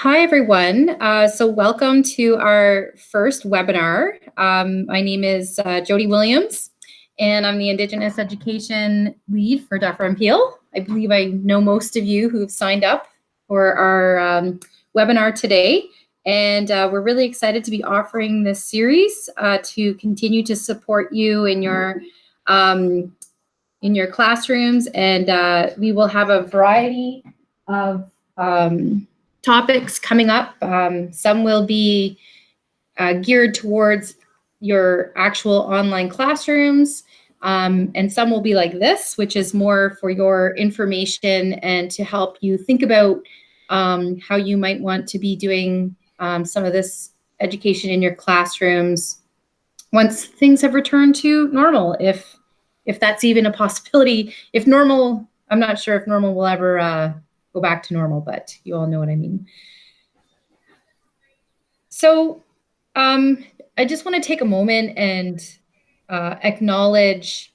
Hi, everyone. So welcome to our first webinar. My name is Jody Williams, and I'm the Indigenous Education Lead for Dufferin Peel. I believe I know most of you who've signed up for our webinar today, and we're really excited to be offering this series to continue to support you in your classrooms, and we will have a variety of topics coming up. Some will be geared towards your actual online classrooms, and some will be like this, which is more for your information and to help you think about how you might want to be doing some of this education in your classrooms once things have returned to normal, if that's even a possibility. If normal, I'm not sure if normal will ever go back to normal, but you all know what I mean. So I just want to take a moment and acknowledge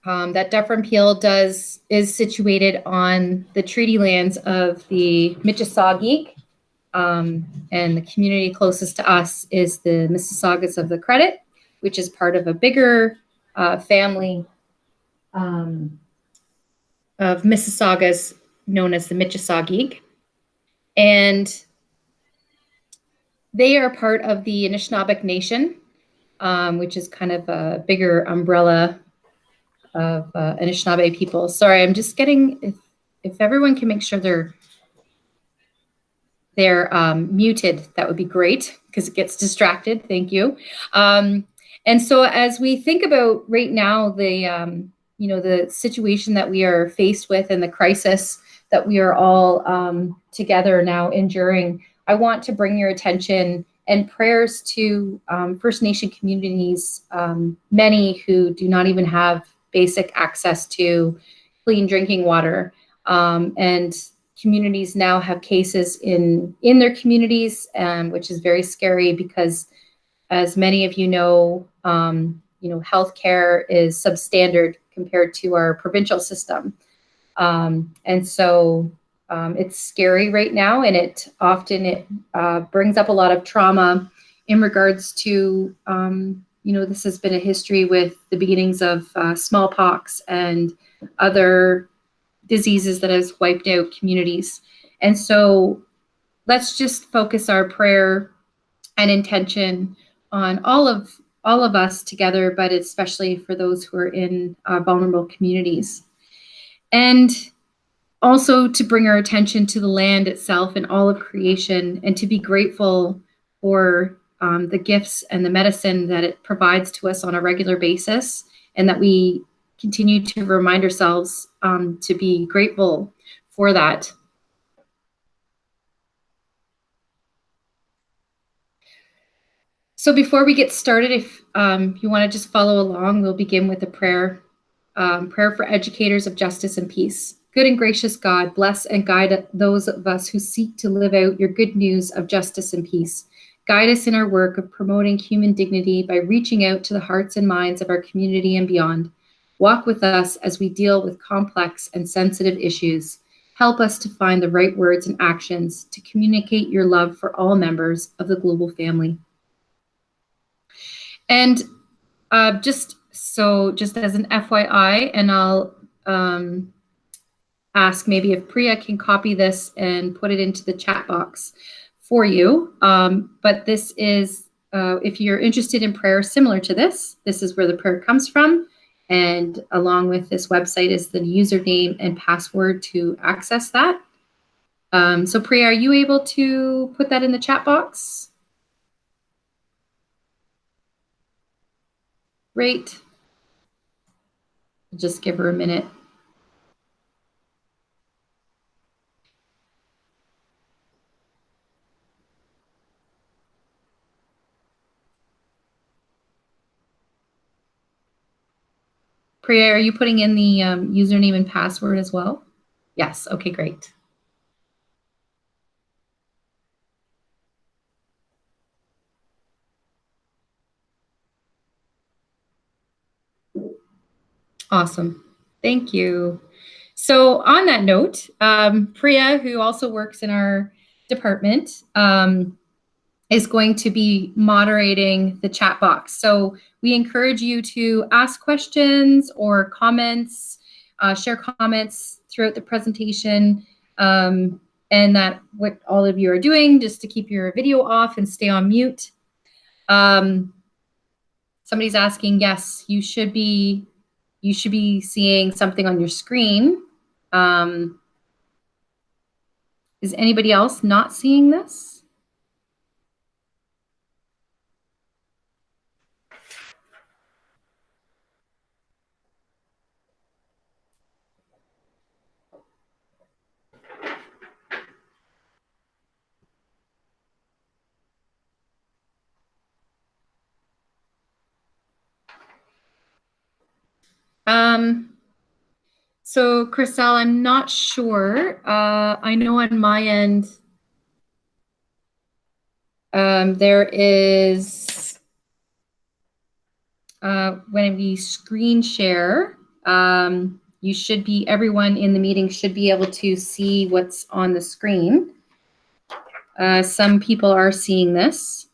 that Dufferin Peel is situated on the treaty lands of the Mississauga, and the community closest to us is the Mississaugas of the Credit, which is part of a bigger family of Mississaugas known as the Mississauga. And they are part of the Anishinaabeg Nation, which is kind of a bigger umbrella of Anishinaabe people. Sorry, I'm just getting, if everyone can make sure they're muted, that would be great, because it gets distracted. Thank you. And so as we think about right now the situation that we are faced with and the crisis that we are all together now enduring, I want to bring your attention and prayers to First Nation communities, many who do not even have basic access to clean drinking water, and communities now have cases in their communities, which is very scary because, as many of you know, healthcare is substandard compared to our provincial system, and so it's scary right now, and it often brings up a lot of trauma in regards to this has been a history with the beginnings of smallpox and other diseases that has wiped out communities. And so let's just focus our prayer and intention on all of us together, but especially for those who are in vulnerable communities. And also to bring our attention to the land itself and all of creation, and to be grateful for the gifts and the medicine that it provides to us on a regular basis, and that we continue to remind ourselves to be grateful for that. So before we get started, if you want to just follow along, we'll begin with a prayer. Prayer for educators of justice and peace. Good and gracious God, bless and guide those of us who seek to live out your good news of justice and peace. Guide us in our work of promoting human dignity by reaching out to the hearts and minds of our community and beyond. Walk with us as we deal with complex and sensitive issues. Help us to find the right words and actions to communicate your love for all members of the global family. And just as an FYI, and I'll ask maybe if Priya can copy this and put it into the chat box for you. But this is, if you're interested in prayer similar to this is where the prayer comes from. And along with this website is the username and password to access that. So Priya, are you able to put that in the chat box? Great. Just give her a minute. Priya, are you putting in the username and password as well? Yes, okay, great. Awesome, thank you. So on that note, Priya, who also works in our department is going to be moderating the chat box. So we encourage you to ask questions or comments, share comments throughout the presentation, and that what all of you are doing, just to keep your video off and stay on mute. Somebody's asking, yes, you should be seeing something on your screen. Is anybody else not seeing this? So Chriselle, I'm not sure. I know on my end, there is, when we screen share, everyone in the meeting should be able to see what's on the screen. Some people are seeing this.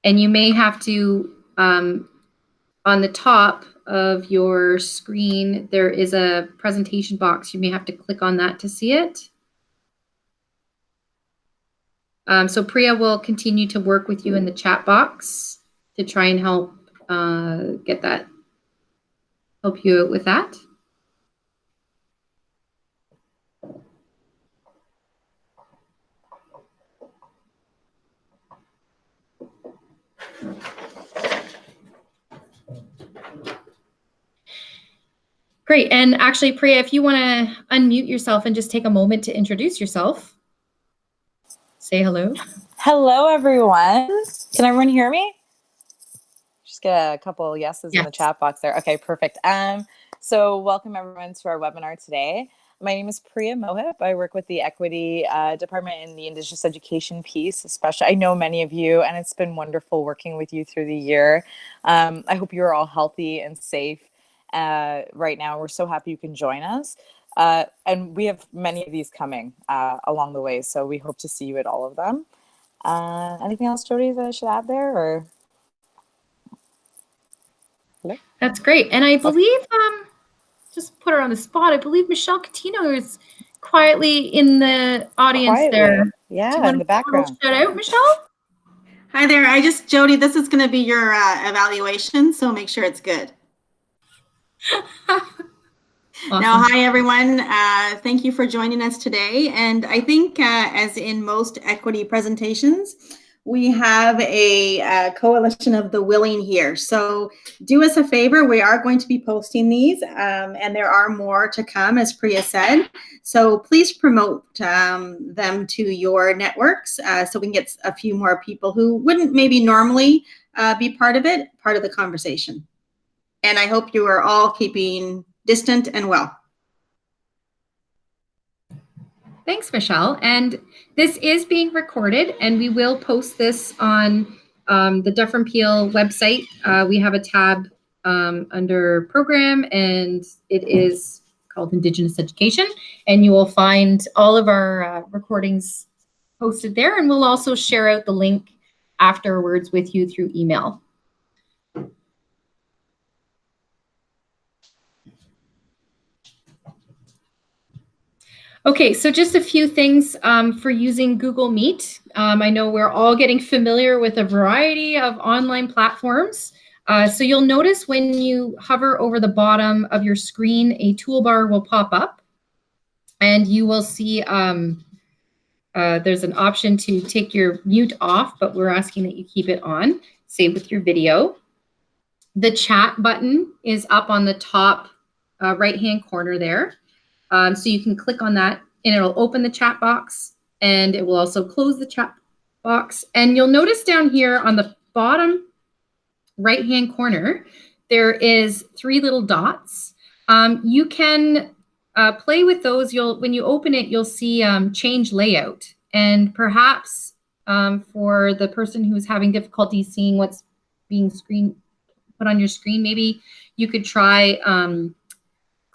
And you may have to, on the top of your screen, there is a presentation box. You may have to click on that to see it. So Priya will continue to work with you in the chat box to try and help help you out with that. Great. And actually, Priya, if you want to unmute yourself and just take a moment to introduce yourself. Say hello. Hello, everyone. Can everyone hear me? Just get a couple yeses in the chat box there. Okay, perfect. So welcome everyone to our webinar today. My name is Priya Mohip. I work with the Equity Department in the Indigenous Education piece, especially. I know many of you, and it's been wonderful working with you through the year. I hope you're all healthy and safe right now. We're so happy you can join us. And we have many of these coming along the way, so we hope to see you at all of them. Anything else, Jody, that I should add there? Or hello? That's great. And I believe, just put her on the spot, I believe Michelle Catino is quietly in the audience there. Yeah, in the background. Shout out, Michelle? Hi there. Jody, this is going to be your evaluation, so make sure it's good. Awesome. Now, hi, everyone. Thank you for joining us today. And I think, as in most equity presentations, we have a coalition of the willing here. So do us a favor. We are going to be posting these, and there are more to come, as Priya said. So please promote them to your networks so we can get a few more people who wouldn't maybe normally be part of the conversation. And I hope you are all keeping distant and well. Thanks, Michelle. And this is being recorded, and we will post this on the Duff and Peel website. We have a tab under program, and it is called Indigenous Education. And you will find all of our recordings posted there, and we'll also share out the link afterwards with you through email. Okay, so just a few things for using Google Meet. I know we're all getting familiar with a variety of online platforms. So you'll notice when you hover over the bottom of your screen, a toolbar will pop up, and you will see there's an option to take your mute off, but we're asking that you keep it on. Same with your video. The chat button is up on the top right-hand corner there. So you can click on that and it'll open the chat box, and it will also close the chat box. And you'll notice down here on the bottom right-hand corner, there is 3 little dots. You can play with those. When you open it, you'll see change layout. And perhaps for the person who's having difficulty seeing what's being put on your screen, maybe you could try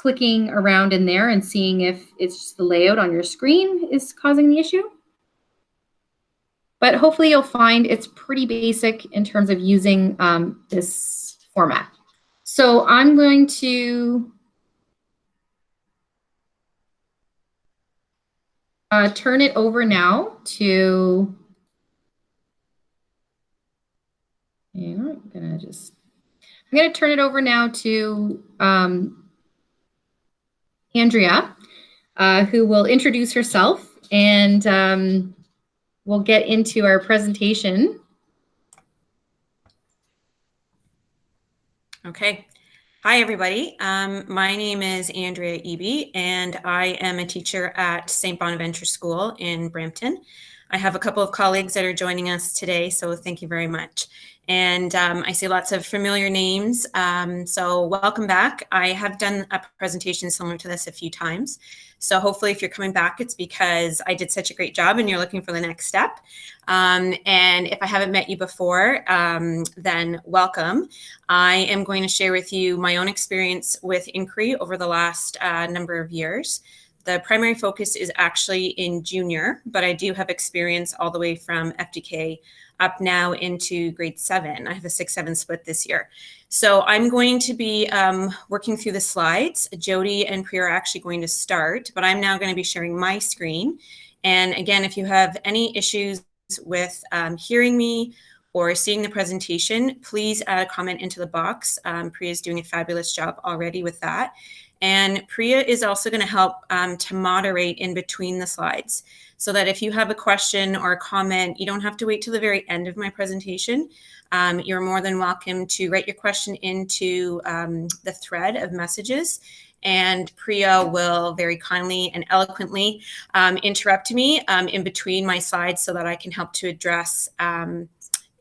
clicking around in there and seeing if it's just the layout on your screen is causing the issue. But hopefully you'll find it's pretty basic in terms of using this format. So I'm going to turn it over now to, I'm going to turn it over now to Andrea, who will introduce herself, and we'll get into our presentation. Okay. Hi, everybody. My name is Andrea Eby, and I am a teacher at St. Bonaventure School in Brampton. I have a couple of colleagues that are joining us today, so thank you very much. And I see lots of familiar names, so welcome back. I have done a presentation similar to this a few times. So hopefully if you're coming back, it's because I did such a great job and you're looking for the next step. And if I haven't met you before, then welcome. I am going to share with you my own experience with inquiry over the last number of years. The primary focus is actually in junior, but I do have experience all the way from FDK up now into grade 7. I have a 6-7 split this year. So I'm going to be working through the slides. Jody and Priya are actually going to start, but I'm now going to be sharing my screen. And again, if you have any issues with hearing me or seeing the presentation, please add a comment into the box. Priya is doing a fabulous job already with that. And Priya is also going to help to moderate in between the slides, so that if you have a question or a comment, you don't have to wait till the very end of my presentation. You're more than welcome to write your question into the thread of messages, and Priya will very kindly and eloquently interrupt me in between my slides so that I can help to address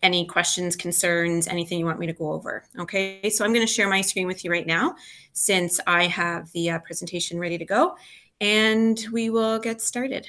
any questions, concerns, anything you want me to go over. Okay, so I'm going to share my screen with you right now since I have the presentation ready to go, and we will get started.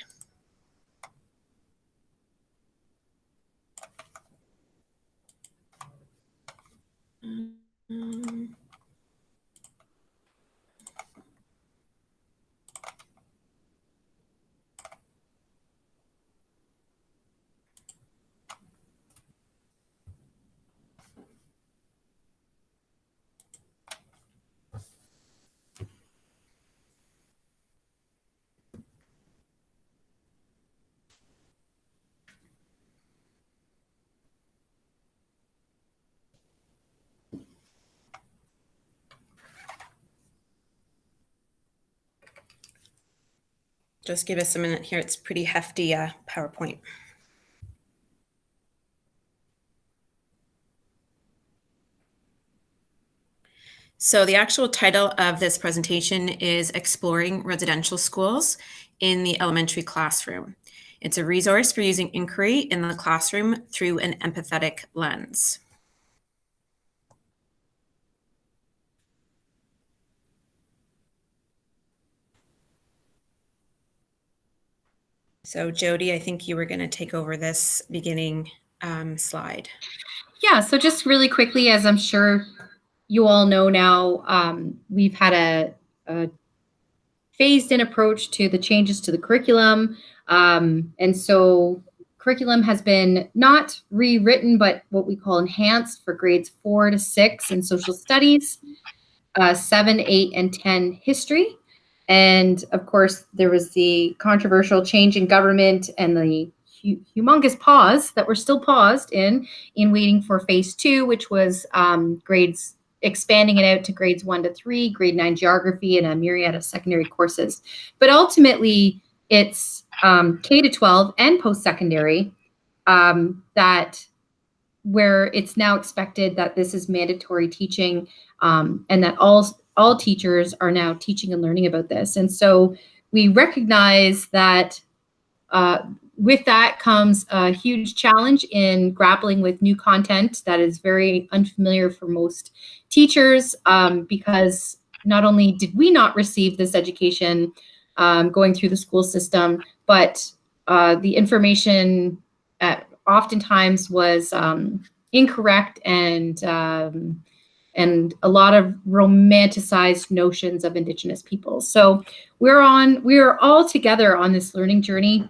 Just give us a minute here. It's pretty hefty PowerPoint. So the actual title of this presentation is Exploring Residential Schools in the Elementary Classroom. It's a resource for using inquiry in the classroom through an empathetic lens. So Jody, I think you were going to take over this beginning slide. Yeah, so just really quickly, as I'm sure you all know now, we've had a phased-in approach to the changes to the curriculum. And so curriculum has been not rewritten, but what we call enhanced for grades 4 to 6 in social studies, 7, 8, and 10 history. And of course, there was the controversial change in government and the humongous pause that we're still paused in waiting for phase 2, which was grades, expanding it out to grades 1 to 3, grade 9 geography, and a myriad of secondary courses. But ultimately, it's K to 12 and post-secondary that where it's now expected that this is mandatory teaching, and that all teachers are now teaching and learning about this. And so we recognize that with that comes a huge challenge in grappling with new content that is very unfamiliar for most teachers, because not only did we not receive this education going through the school system, but the information oftentimes was incorrect and and a lot of romanticized notions of Indigenous peoples. So we are all together on this learning journey,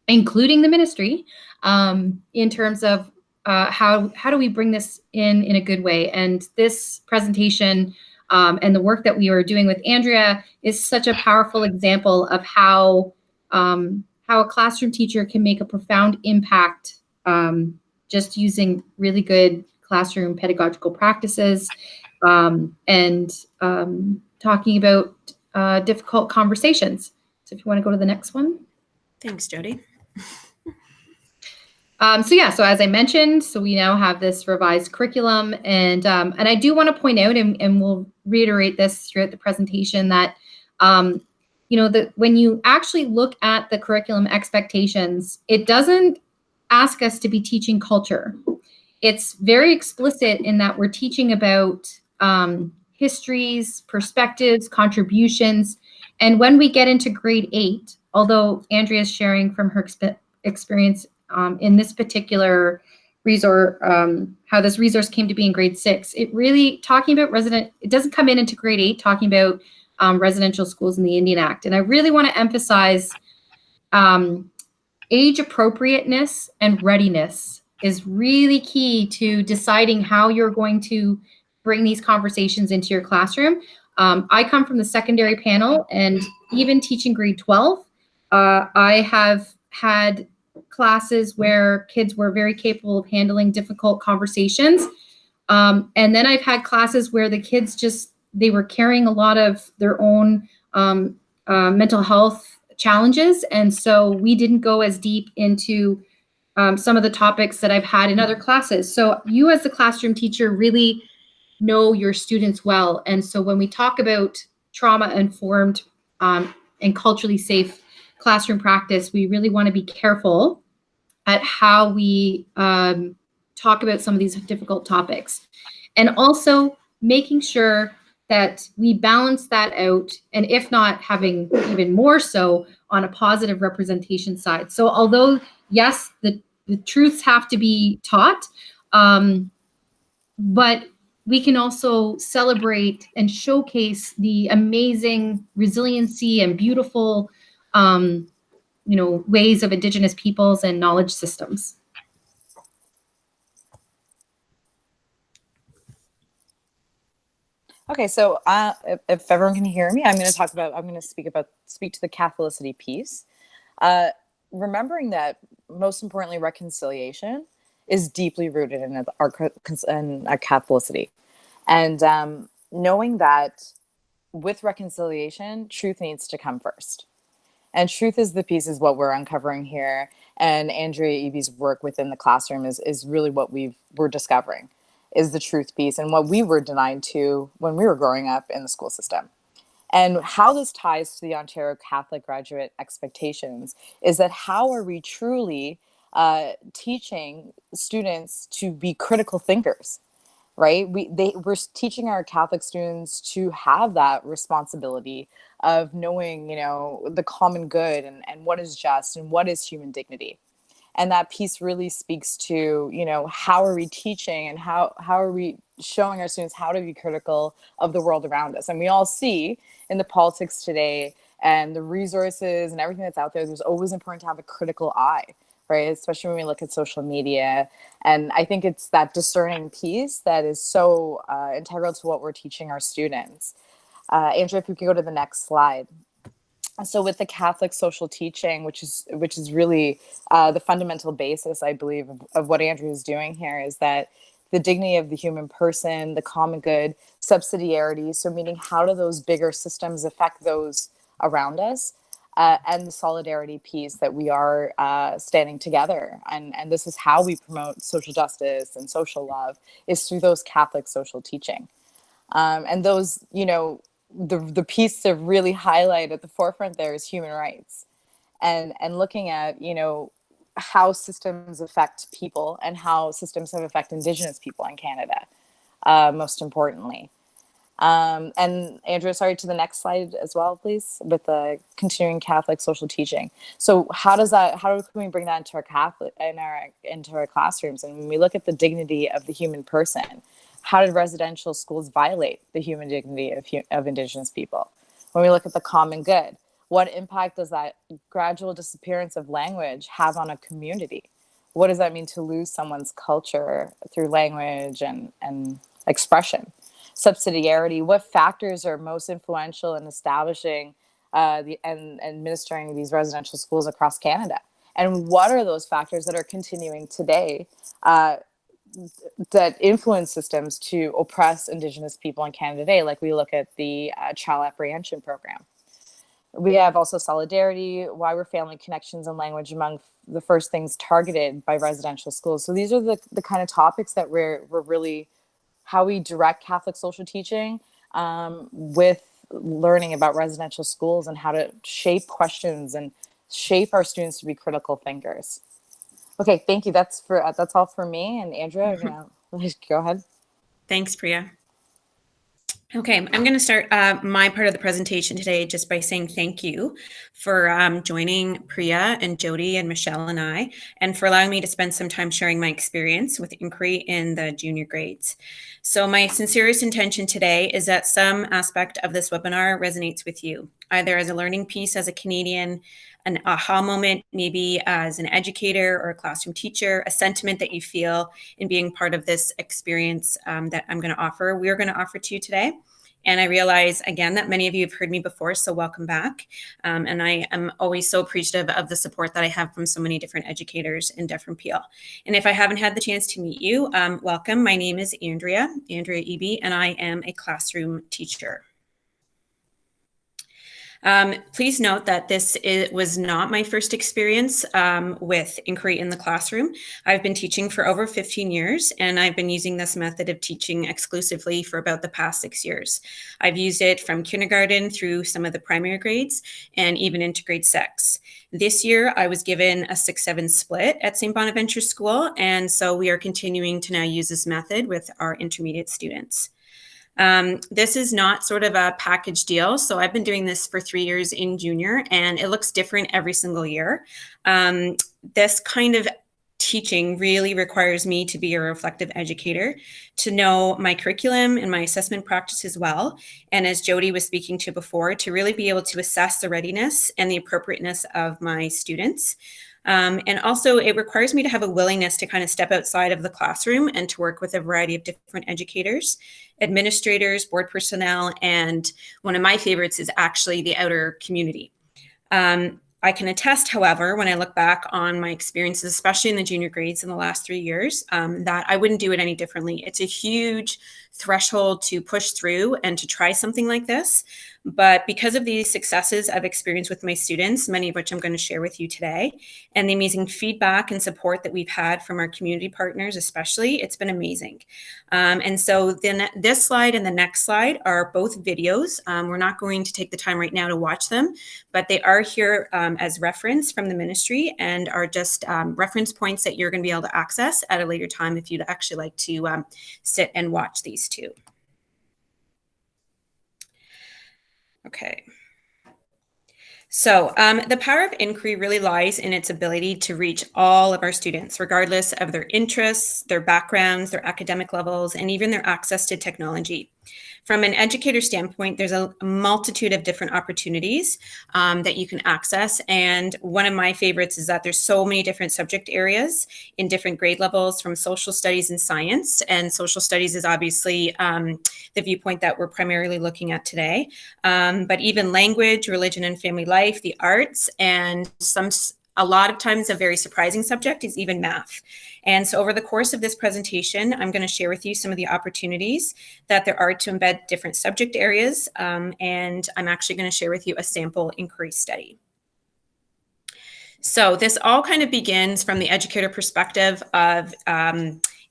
including the ministry, in terms of how do we bring this in a good way. And this presentation and the work that we are doing with Andrea is such a powerful example of how a classroom teacher can make a profound impact just using really good classroom pedagogical practices and talking about difficult conversations. So if you want to go to the next one. Thanks, Jody. So as I mentioned, so we now have this revised curriculum, and I do want to point out, and we'll reiterate this throughout the presentation, that when you actually look at the curriculum expectations, it doesn't ask us to be teaching culture. It's very explicit in that we're teaching about histories, perspectives, contributions, and when we get into grade 8, although Andrea's sharing from her experience in this particular resource, how this resource came to be in grade 6, it really talking about it doesn't come into grade 8 talking about residential schools in the Indian Act. And I really want to emphasize age appropriateness and readiness is really key to deciding how you're going to bring these conversations into your classroom. I come from the secondary panel, and even teaching grade 12, I have had classes where kids were very capable of handling difficult conversations. And then I've had classes where the kids they were carrying a lot of their own mental health challenges. And so we didn't go as deep into some of the topics that I've had in other classes. So you as the classroom teacher really know your students well. And so when we talk about trauma-informed and culturally safe classroom practice, we really want to be careful at how we talk about some of these difficult topics. And also making sure that we balance that out, and if not, having even more so on a positive representation side. So although, yes, the truths have to be taught, but we can also celebrate and showcase the amazing resiliency and beautiful ways of Indigenous peoples and knowledge systems. Okay, so if everyone can hear me, I'm going to speak to the Catholicity piece. Remembering that, most importantly, reconciliation is deeply rooted in our Catholicity. And knowing that with reconciliation, truth needs to come first. And truth is the piece is what we're uncovering here. And Andrea Eby's work within the classroom is really what we're discovering, is the truth piece and what we were denied to when we were growing up in the school system. And how this ties to the Ontario Catholic graduate expectations is that how are we truly teaching students to be critical thinkers, right? We're teaching our Catholic students to have that responsibility of knowing, the common good and what is just and what is human dignity. And that piece really speaks to, how are we teaching and how are we showing our students how to be critical of the world around us. And we all see in the politics today and the resources and everything that's out there's always important to have a critical eye, right? Especially when we look at social media. And I think it's that discerning piece that is so integral to what we're teaching our students. Andrea, if we could go to the next slide. So with the Catholic social teaching, which is really the fundamental basis, I believe, of what Andrea is doing here, is that the dignity of the human person, the common good, subsidiarity. So meaning, how do those bigger systems affect those around us? And the solidarity piece that we are standing together. And this is how we promote social justice and social love, is through those Catholic social teaching. And those, the piece to really highlight at the forefront there is human rights, and looking at how systems affect people and how systems have affected Indigenous people in Canada, most importantly. And Andrea, sorry, to the next slide as well, please, with the continuing Catholic social teaching. So how can we bring that into our classrooms? And when we look at the dignity of the human person, How did residential schools violate the human dignity of Indigenous people? When we look at the common good, what impact does that gradual disappearance of language have on a community? What does that mean to lose someone's culture through language and expression? Subsidiarity, what factors are most influential in establishing and administering these residential schools across Canada? And what are those factors that are continuing today that influence systems to oppress Indigenous people in Canada today? Like we look at the child apprehension program. We have also solidarity, why were family connections and language among the first things targeted by residential schools? So these are the kind of topics that we're really, how we direct Catholic social teaching with learning about residential schools and how to shape questions and shape our students to be critical thinkers. Okay, thank you. That's all for me. And Andrea, go ahead. Thanks, Priya. Okay, I'm going to start my part of the presentation today just by saying thank you for joining Priya and Jody and Michelle and I, and for allowing me to spend some time sharing my experience with inquiry in the junior grades. So my sincerest intention today is that some aspect of this webinar resonates with you, either as a learning piece as a Canadian, an aha moment, maybe as an educator or a classroom teacher, a sentiment that you feel in being part of this experience that we're going to offer to you today. And I realize, again, that many of you have heard me before, so welcome back. And I am always so appreciative of the support that I have from so many different educators in different Peel. And if I haven't had the chance to meet you, welcome. My name is Andrea Eby, and I am a classroom teacher. Please note that this was not my first experience with inquiry in the classroom. I've been teaching for over 15 years, and I've been using this method of teaching exclusively for about the past 6 years. I've used it from kindergarten through some of the primary grades and even into grade 6. This year, I was given a 6-7 split at St. Bonaventure School, and so we are continuing to now use this method with our intermediate students. This is not sort of a package deal. So I've been doing this for 3 years in junior, and it looks different every single year. This kind of teaching really requires me to be a reflective educator, to know my curriculum and my assessment practices well. And as Jody was speaking to before, to really be able to assess the readiness and the appropriateness of my students. And also it requires me to have a willingness to kind of step outside of the classroom and to work with a variety of different educators, administrators, board personnel, and one of my favorites is actually the outer community. I can attest, however, when I look back on my experiences, especially in the junior grades in the last 3 years, that I wouldn't do it any differently. It's a huge threshold to push through and to try something like this. But because of the successes I've experienced with my students, many of which I'm going to share with you today, and the amazing feedback and support that we've had from our community partners, especially, it's been amazing. And so then this slide and the next slide are both videos. We're not going to take the time right now to watch them, but they are here as reference from the ministry and are just reference points that you're going to be able to access at a later time if you'd actually like to sit and watch these two. Okay. So the power of inquiry really lies in its ability to reach all of our students, regardless of their interests, their backgrounds, their academic levels, and even their access to technology. From an educator standpoint, there's a multitude of different opportunities that you can access. And one of my favorites is that there's so many different subject areas in different grade levels, from social studies and science. And social studies is obviously the viewpoint that we're primarily looking at today. But even language, religion and family life, the arts, and a lot of times a very surprising subject is even math. And so over the course of this presentation, I'm going to share with you some of the opportunities that there are to embed different subject areas. And I'm actually going to share with you a sample inquiry study. So this all kind of begins from the educator perspective of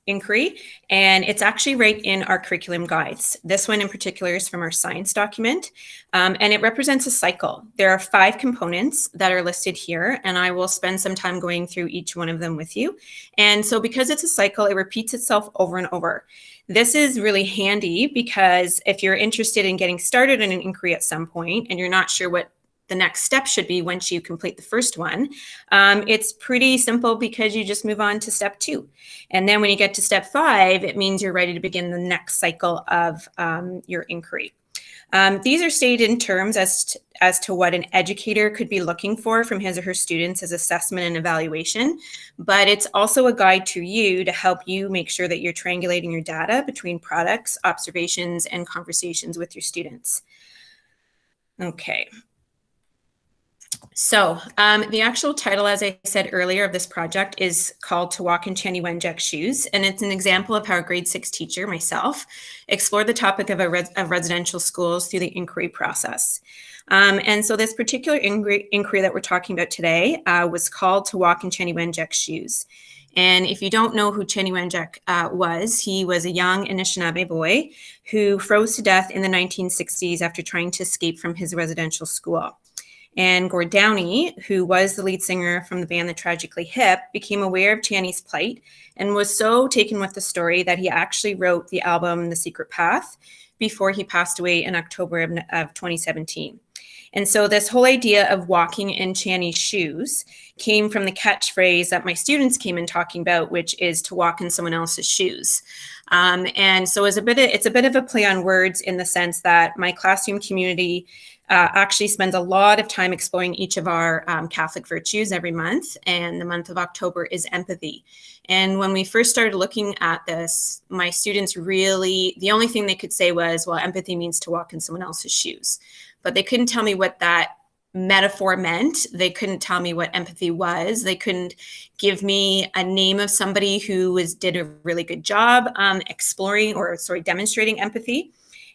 inquiry, and it's actually right in our curriculum guides. This one in particular is from our science document, and it represents a cycle. There are 5 components that are listed here, and I will spend some time going through each one of them with you. And so because it's a cycle, it repeats itself over and over. This is really handy because if you're interested in getting started in an inquiry at some point and you're not sure what the next step should be once you complete the first one. It's pretty simple because you just move on to step 2. And then when you get to step 5, it means you're ready to begin the next cycle of your inquiry. These are stated in terms as to what an educator could be looking for from his or her students as assessment and evaluation, but it's also a guide to you to help you make sure that you're triangulating your data between products, observations, and conversations with your students. Okay. So the actual title, as I said earlier, of this project is called To Walk in Downie Wenjack's Shoes, and it's an example of how a grade 6 teacher, myself, explored the topic of residential schools through the inquiry process. And so this particular inquiry that we're talking about today was called To Walk in Downie Wenjack's Shoes. And if you don't know who Downie Wenjack was, he was a young Anishinaabe boy who froze to death in the 1960s after trying to escape from his residential school. And Gord Downie, who was the lead singer from the band The Tragically Hip, became aware of Channy's plight and was so taken with the story that he actually wrote the album The Secret Path before he passed away in October of 2017. And so this whole idea of walking in Channy's shoes came from the catchphrase that my students came in talking about, which is to walk in someone else's shoes. And so it's a bit of a play on words in the sense that my classroom community actually spends a lot of time exploring each of our Catholic virtues every month, and the month of October is empathy. And when we first started looking at this, my students really, the only thing they could say was, well, empathy means to walk in someone else's shoes. But they couldn't tell me what that metaphor meant. They couldn't tell me what empathy was. They couldn't give me a name of somebody who did a really good job demonstrating empathy.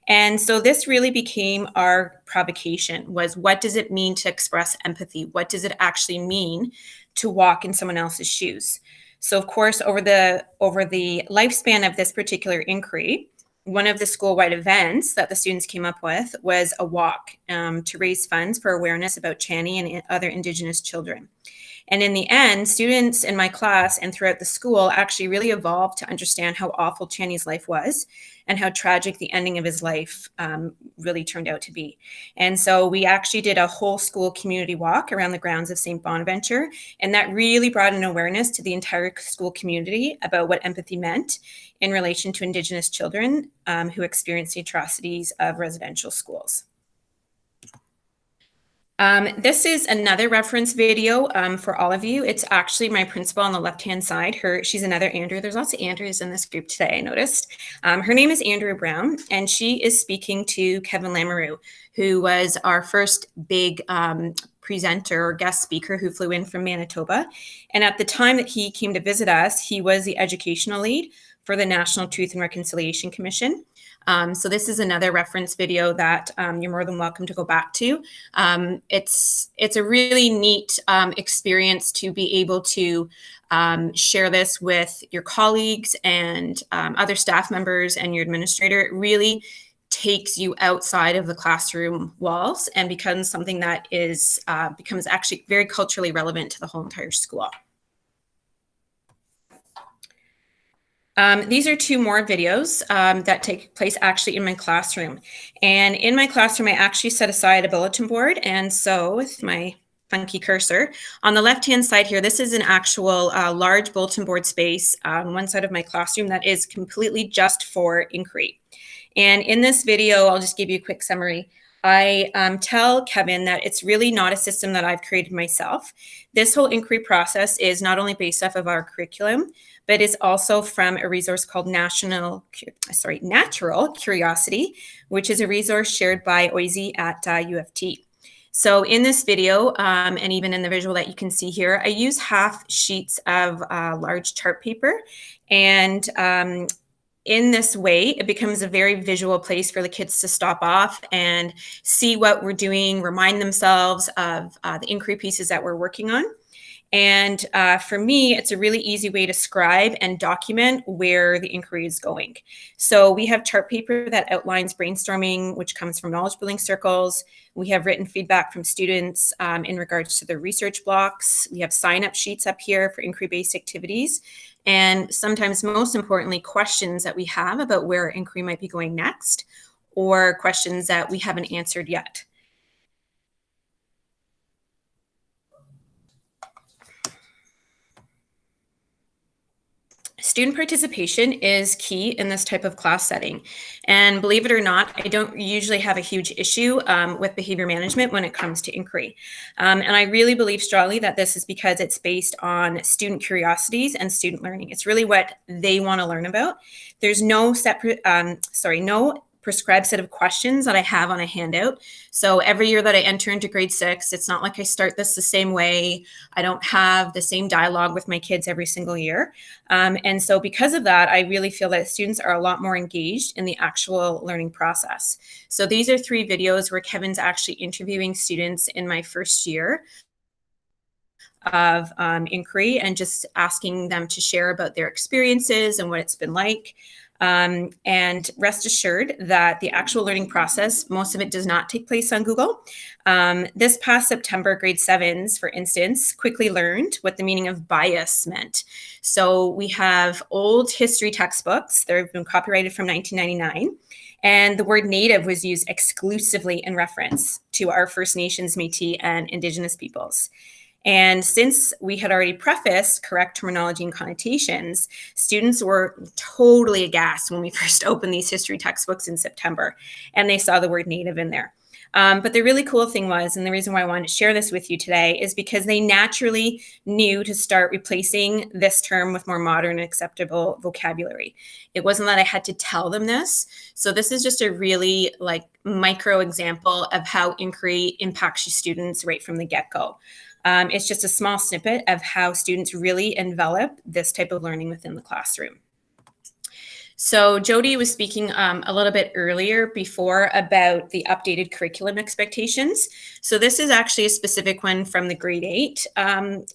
And so this really became our provocation, was what does it mean to express empathy? What does it actually mean to walk in someone else's shoes? So of course, over the lifespan of this particular inquiry, one of the school-wide events that the students came up with was a walk to raise funds for awareness about Channy and other Indigenous children. And in the end, students in my class and throughout the school actually really evolved to understand how awful Channy's life was and how tragic the ending of his life really turned out to be. And so we actually did a whole school community walk around the grounds of St. Bonaventure, and that really brought an awareness to the entire school community about what empathy meant in relation to Indigenous children who experienced the atrocities of residential schools. This is another reference video for all of you. It's actually my principal on the left-hand side. She's another Andrea. There's lots of Andreas in this group today, I noticed. Her name is Andrea Brown, and she is speaking to Kevin Lamoureux, who was our first big presenter or guest speaker who flew in from Manitoba. And at the time that he came to visit us, he was the educational lead for the National Truth and Reconciliation Commission. So this is another reference video that you're more than welcome to go back to. It's a really neat experience to be able to share this with your colleagues and other staff members and your administrator. It really takes you outside of the classroom walls and becomes something that becomes actually very culturally relevant to the whole entire school. These are 2 more videos that take place actually in my classroom. And in my classroom, I actually set aside a bulletin board. And so with my funky cursor, on the left-hand side here, this is an actual large bulletin board space on one side of my classroom that is completely just for inquiry. And in this video, I'll just give you a quick summary. I tell Kevin that it's really not a system that I've created myself. This whole inquiry process is not only based off of our curriculum, but it's also from a resource called Natural Curiosity, which is a resource shared by Oisy at UFT. So in this video, and even in the visual that you can see here, I use half sheets of large chart paper. And in this way, it becomes a very visual place for the kids to stop off and see what we're doing, remind themselves of the inquiry pieces that we're working on. And for me, it's a really easy way to scribe and document where the inquiry is going. So we have chart paper that outlines brainstorming, which comes from knowledge building circles. We have written feedback from students in regards to their research blocks. We have sign-up sheets up here for inquiry-based activities. And sometimes, most importantly, questions that we have about where our inquiry might be going next, or questions that we haven't answered yet. Student participation is key in this type of class setting. And believe it or not, I don't usually have a huge issue with behavior management when it comes to inquiry. And I really believe strongly that this is because it's based on student curiosities and student learning. It's really what they want to learn about. There's no no prescribed set of questions that I have on a handout. So every year that I enter into grade 6, it's not like I start this the same way. I don't have the same dialogue with my kids every single year. And so because of that, I really feel that students are a lot more engaged in the actual learning process. So these are 3 videos where Kevin's actually interviewing students in my first year of inquiry and just asking them to share about their experiences and what it's been like. And rest assured that the actual learning process, most of it does not take place on Google. This past September, grade 7s, for instance, quickly learned what the meaning of bias meant. So we have old history textbooks. They've been copyrighted from 1999. And the word Native was used exclusively in reference to our First Nations, Métis, and Indigenous peoples. And since we had already prefaced correct terminology and connotations, students were totally aghast when we first opened these history textbooks in September, and they saw the word Native in there. But the really cool thing was, and the reason why I wanted to share this with you today, is because they naturally knew to start replacing this term with more modern and acceptable vocabulary. It wasn't that I had to tell them this. So this is just a really micro example of how inquiry impacts your students right from the get-go. It's just a small snippet of how students really envelop this type of learning within the classroom. So Jody was speaking a little bit earlier before about the updated curriculum expectations. So this is actually a specific one from the grade 8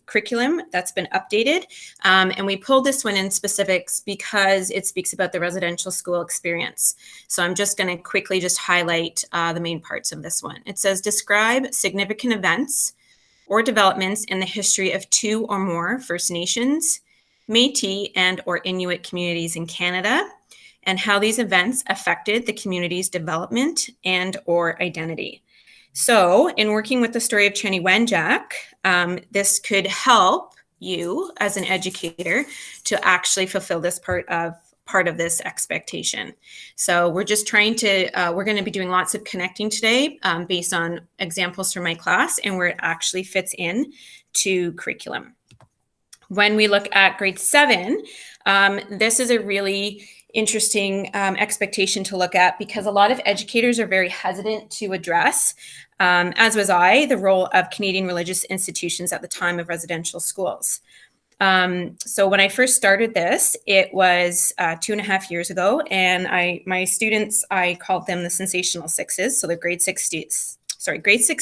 curriculum that's been updated. And we pulled this one in specifics because it speaks about the residential school experience. So I'm just going to quickly just highlight the main parts of this one. It says, describe significant events or developments in the history of 2 or more First Nations, Métis, and or Inuit communities in Canada, and how these events affected the community's development and or identity. So in working with the story of Downie Wenjack, this could help you as an educator to actually fulfill this part of this expectation. So we're just trying to, we're going to be doing lots of connecting today based on examples from my class and where it actually fits in to curriculum. When we look at grade 7, this is a really interesting expectation to look at because a lot of educators are very hesitant to address, as was I, the role of Canadian religious institutions at the time of residential schools. So when I first started this, it was 2.5 years ago, and my students, I called them the sensational 6s, so they're grade 6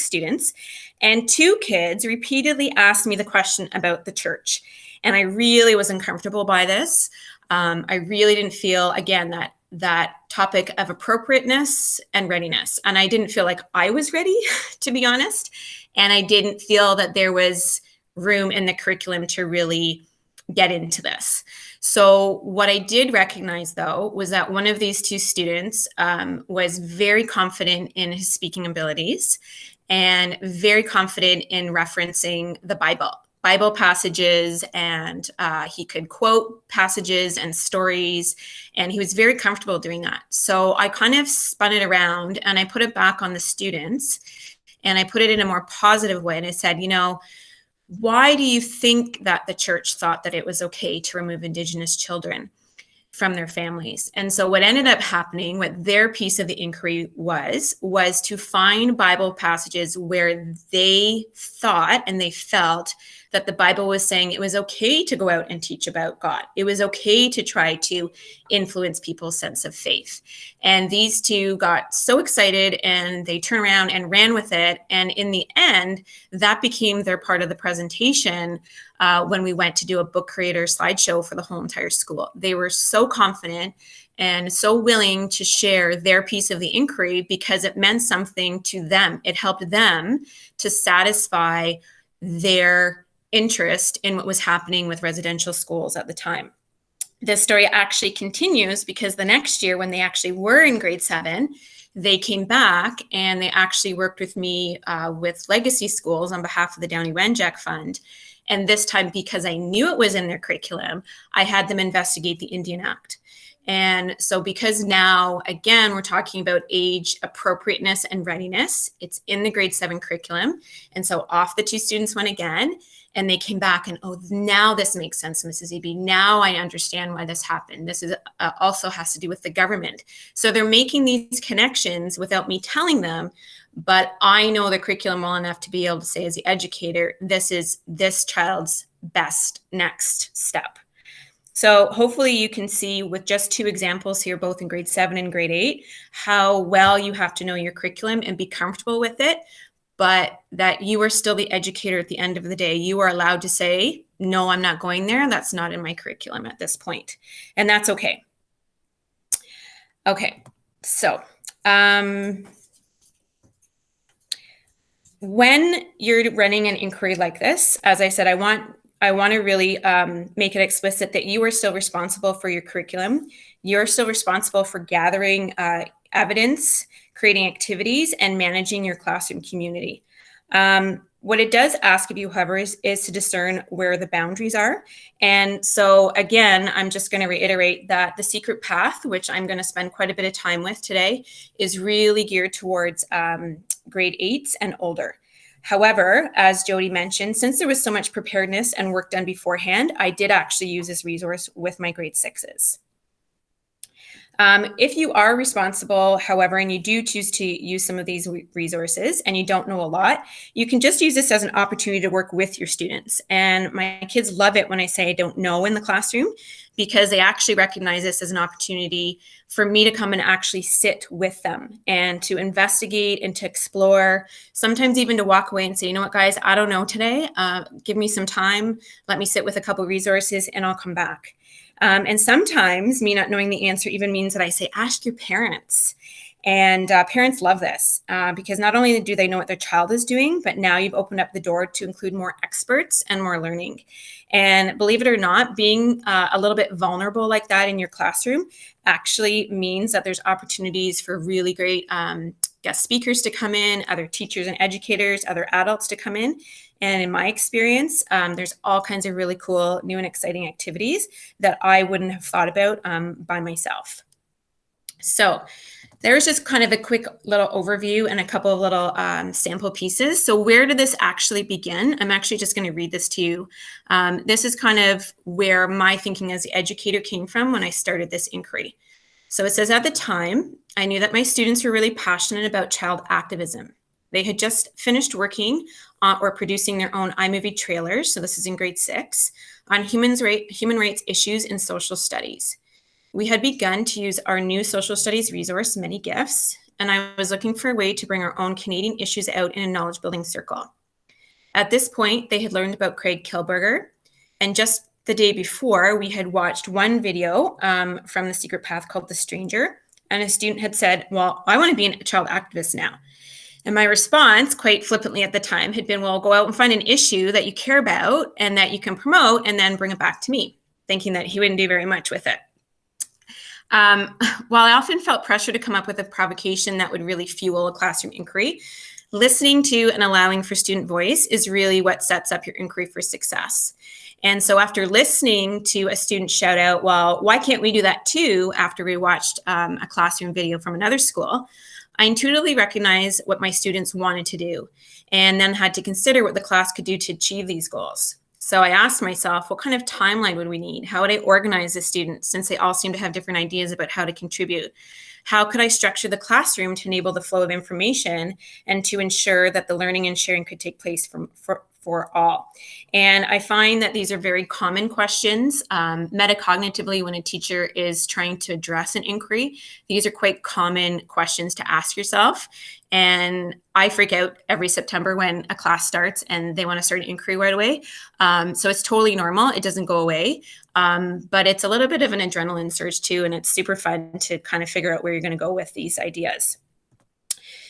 students, and 2 kids repeatedly asked me the question about the church, and I really was uncomfortable by this. I really didn't feel, again, that topic of appropriateness and readiness, and I didn't feel like I was ready, to be honest, and I didn't feel that there was room in the curriculum to really get into this. So what I did recognize, though, was that one of these 2 students was very confident in his speaking abilities and very confident in referencing the Bible passages, and he could quote passages and stories, and he was very comfortable doing that. So I kind of spun it around and I put it back on the students, and I put it in a more positive way, and I said, why do you think that the church thought that it was okay to remove Indigenous children from their families? And so what ended up happening, what their piece of the inquiry was to find Bible passages where they thought and they felt that the Bible was saying it was okay to go out and teach about God. It was okay to try to influence people's sense of faith. And these 2 got so excited and they turned around and ran with it. And in the end, that became their part of the presentation when we went to do a book creator slideshow for the whole entire school. They were so confident and so willing to share their piece of the inquiry because it meant something to them. It helped them to satisfy their interest in what was happening with residential schools at the time. This story actually continues because the next year when they actually were in grade 7, they came back and they actually worked with me with Legacy Schools on behalf of the Downie Wenjack Fund. And this time, because I knew it was in their curriculum, I had them investigate the Indian Act. And so because now, again, we're talking about age appropriateness and readiness, it's in the grade 7 curriculum. And so off the 2 students went again, and they came back and, oh, now this makes sense, Mrs. Eby. Now I understand why this happened. This is also has to do with the government. So they're making these connections without me telling them, but I know the curriculum well enough to be able to say as the educator, this is this child's best next step. So hopefully you can see with just 2 examples here, both in grade 7 and grade 8, how well you have to know your curriculum and be comfortable with it, but that you are still the educator at the end of the day. You are allowed to say, no, I'm not going there. That's not in my curriculum at this point. And that's okay. Okay, so when you're running an inquiry like this, as I said, I want to really make it explicit that you are still responsible for your curriculum. You're still responsible for gathering evidence, creating activities, and managing your classroom community. What it does ask of you, however, is to discern where the boundaries are. And so again, I'm just going to reiterate that the secret path, which I'm going to spend quite a bit of time with today, is really geared towards grade 8s and older. However, as Jody mentioned, since there was so much preparedness and work done beforehand, I did actually use this resource with my grade 6s. If you are responsible, however, and you do choose to use some of these resources and you don't know a lot, you can just use this as an opportunity to work with your students. And my kids love it when I say I don't know in the classroom, because they actually recognize this as an opportunity for me to come and actually sit with them and to investigate and to explore, sometimes even to walk away and say, you know what, guys, I don't know today. Give me some time. Let me sit with a couple resources and I'll come back. And sometimes me not knowing the answer even means that I say, ask your parents. And parents love this because not only do they know what their child is doing, but now you've opened up the door to include more experts and more learning. And believe it or not, being a little bit vulnerable like that in your classroom actually means that there's opportunities for really great guest speakers to come in, other teachers and educators, other adults to come in. And in my experience, there's all kinds of really cool, new and exciting activities that I wouldn't have thought about by myself. So there's just kind of a quick little overview and a couple of little sample pieces. So where did this actually begin? I'm actually just going to read this to you. This is kind of where my thinking as the educator came from when I started this inquiry. So it says, at the time, I knew that my students were really passionate about child activism. They had just finished working or producing their own iMovie trailers, so this is in grade 6, on human rights issues in social studies. We had begun to use our new social studies resource, Many Gifts, and I was looking for a way to bring our own Canadian issues out in a knowledge building circle. At this point, they had learned about Craig Kilberger, and just the day before, we had watched one video from The Secret Path called The Stranger, and a student had said, well, I want to be a child activist now. And my response, quite flippantly at the time, had been, well, go out and find an issue that you care about and that you can promote and then bring it back to me, thinking that he wouldn't do very much with it. While I often felt pressure to come up with a provocation that would really fuel a classroom inquiry, listening to and allowing for student voice is really what sets up your inquiry for success. And so after listening to a student shout out, well, why can't we do that too, after we watched a classroom video from another school, I intuitively recognized what my students wanted to do and then had to consider what the class could do to achieve these goals. So I asked myself, what kind of timeline would we need? How would I organize the students since they all seem to have different ideas about how to contribute? How could I structure the classroom to enable the flow of information and to ensure that the learning and sharing could take place for all? And I find that these are very common questions. Metacognitively, when a teacher is trying to address an inquiry, these are quite common questions to ask yourself. And I freak out every September when a class starts and they want to start an inquiry right away. So it's totally normal. It doesn't go away. But it's a little bit of an adrenaline surge too. And it's super fun to kind of figure out where you're going to go with these ideas.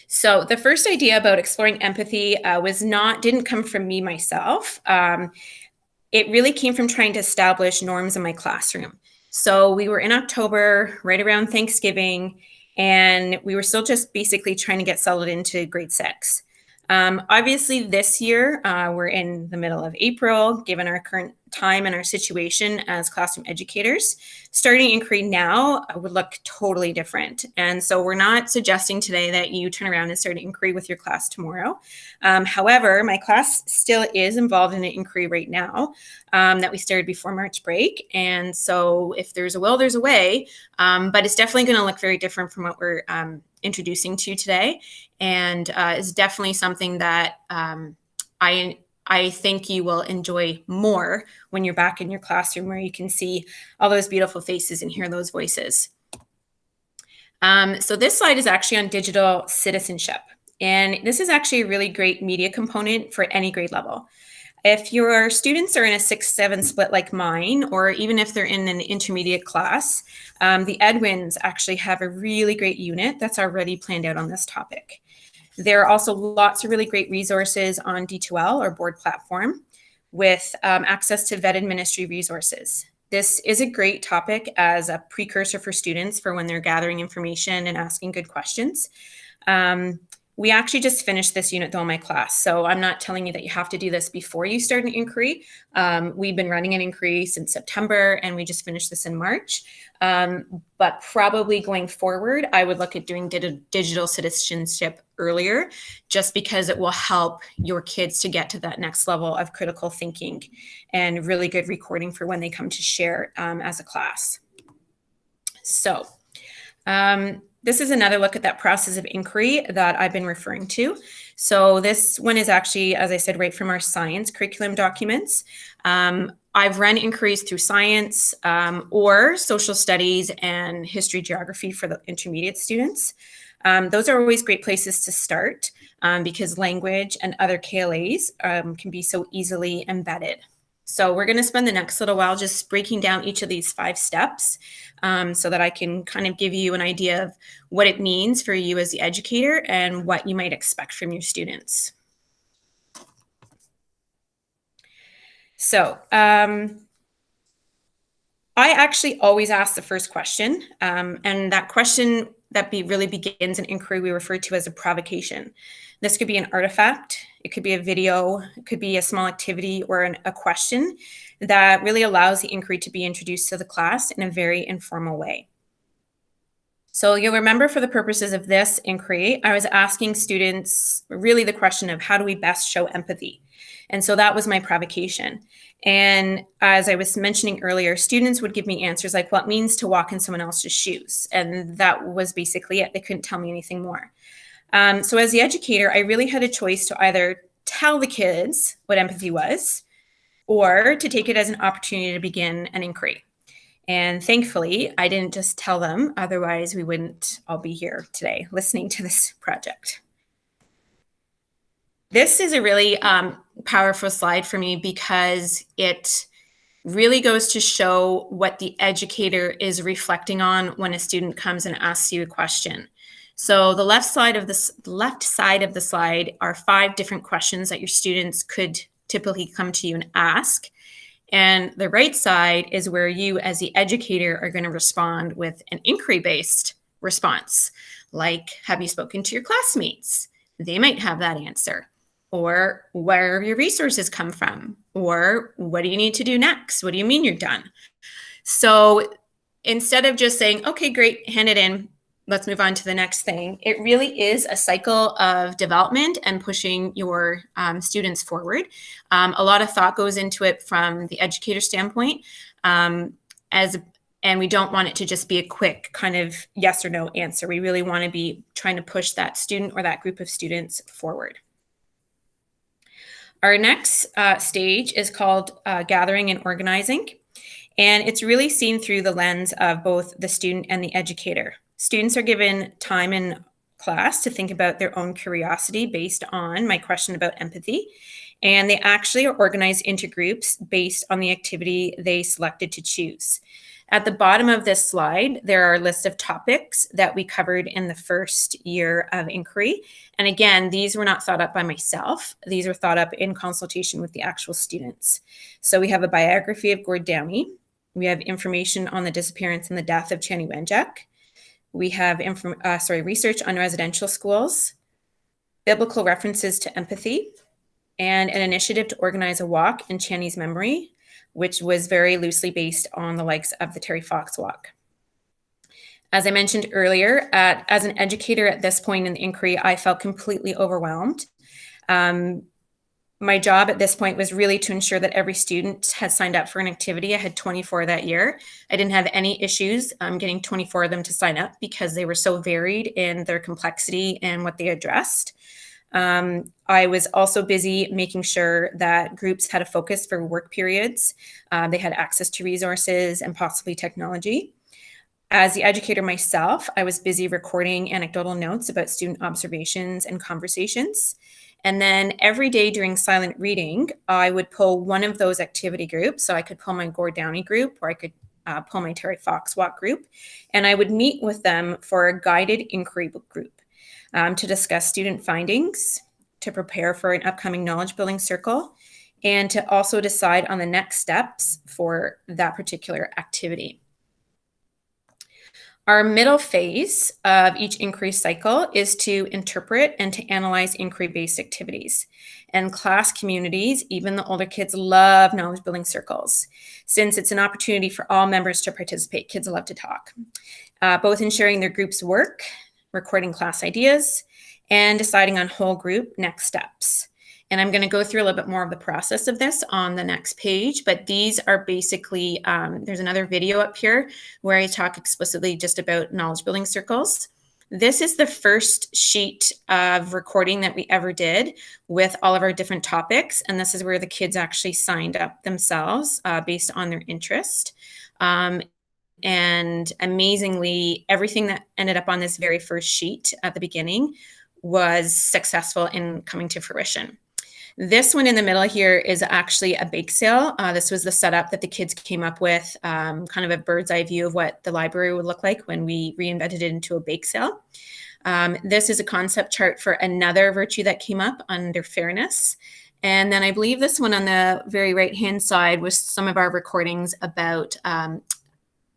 So the first idea about exploring empathy didn't come from me myself. It really came from trying to establish norms in my classroom. So we were in October, right around Thanksgiving, and we were still just basically trying to get settled into grade 6. Obviously, this year, we're in the middle of April, given our current time and our situation as classroom educators. Starting inquiry now would look totally different. And so we're not suggesting today that you turn around and start an inquiry with your class tomorrow. However, my class still is involved in an inquiry right now that we started before March break. And so if there's a will, there's a way, but it's definitely going to look very different from what we're introducing to today, and is definitely something that I think you will enjoy more when you're back in your classroom, where you can see all those beautiful faces and hear those voices. So this slide is actually on digital citizenship, and this is actually a really great media component for any grade level. If your students are in a 6-7 split like mine, or even if they're in an intermediate class, the Edwins actually have a really great unit that's already planned out on this topic. There are also lots of really great resources on D2L or board platform with access to vetted ministry resources. This is a great topic as a precursor for students for when they're gathering information and asking good questions. We actually just finished this unit though in my class, so I'm not telling you that you have to do this before you start an inquiry. We've been running an inquiry since September, and we just finished this in March. But probably going forward, I would look at doing digital citizenship earlier, just because it will help your kids to get to that next level of critical thinking and really good recording for when they come to share as a class. So, this is another look at that process of inquiry that I've been referring to. So this one is actually, as I said, right from our science curriculum documents. I've run inquiries through science or social studies and history geography for the intermediate students. Those are always great places to start because language and other KLAs can be so easily embedded. So we're going to spend the next little while just breaking down each of these 5 steps so that I can kind of give you an idea of what it means for you as the educator and what you might expect from your students. So I actually always ask the first question, and that question that really begins an inquiry we refer to as a provocation. This could be an artifact, it could be a video, it could be a small activity or a question that really allows the inquiry to be introduced to the class in a very informal way. So you'll remember for the purposes of this inquiry, I was asking students really the question of how do we best show empathy? And so that was my provocation. And as I was mentioning earlier, students would give me answers like what it means to walk in someone else's shoes. And that was basically it. They couldn't tell me anything more. So as the educator, I really had a choice to either tell the kids what empathy was or to take it as an opportunity to begin an inquiry. And thankfully, I didn't just tell them, otherwise we wouldn't all be here today listening to this project. This is a really powerful slide for me because it really goes to show what the educator is reflecting on when a student comes and asks you a question. So the left side of the slide are 5 different questions that your students could typically come to you and ask. And the right side is where you as the educator are going to respond with an inquiry-based response. Like, have you spoken to your classmates? They might have that answer. Or where your resources come from? Or what do you need to do next? What do you mean you're done? So instead of just saying, okay, great, hand it in, let's move on to the next thing, it really is a cycle of development and pushing your students forward. A lot of thought goes into it from the educator standpoint, and we don't want it to just be a quick kind of yes or no answer. We really want to be trying to push that student or that group of students forward. Our next stage is called gathering and organizing, and it's really seen through the lens of both the student and the educator. Students are given time in class to think about their own curiosity based on my question about empathy, and they actually are organized into groups based on the activity they selected to choose. At the bottom of this slide, there are a list of topics that we covered in the first year of inquiry. And again, these were not thought up by myself. These were thought up in consultation with the actual students. So we have a biography of Downie. We have information on the disappearance and the death of Downie Wenjack. We have research on residential schools, biblical references to empathy, and an initiative to organize a walk in Channy's memory, which was very loosely based on the likes of the Terry Fox Walk. As I mentioned earlier, as an educator at this point in the inquiry, I felt completely overwhelmed. My job at this point was really to ensure that every student had signed up for an activity. I had 24 that year. I didn't have any issues getting 24 of them to sign up because they were so varied in their complexity and what they addressed. I was also busy making sure that groups had a focus for work periods. They had access to resources and possibly technology. As the educator myself, I was busy recording anecdotal notes about student observations and conversations. And then every day during silent reading, I would pull one of those activity groups. So I could pull my Gord Downie group, or I could pull my Terry Fox Walk group. And I would meet with them for a guided inquiry group to discuss student findings, to prepare for an upcoming knowledge building circle, and to also decide on the next steps for that particular activity. Our middle phase of each inquiry cycle is to interpret and to analyze inquiry-based activities. And class communities, even the older kids, love knowledge building circles, since it's an opportunity for all members to participate. Kids love to talk, both in sharing their group's work, recording class ideas, and deciding on whole group next steps. And I'm going to go through a little bit more of the process of this on the next page, but these are basically, there's another video up here where I talk explicitly just about knowledge building circles. This is the first sheet of recording that we ever did with all of our different topics. And this is where the kids actually signed up themselves based on their interest. And amazingly, everything that ended up on this very first sheet at the beginning was successful in coming to fruition. This one in the middle here is actually a bake sale. This was the setup that the kids came up with, kind of a bird's eye view of what the library would look like when we reinvented it into a bake sale. This is a concept chart for another virtue that came up under fairness. And then I believe this one on the very right-hand side was some of our recordings about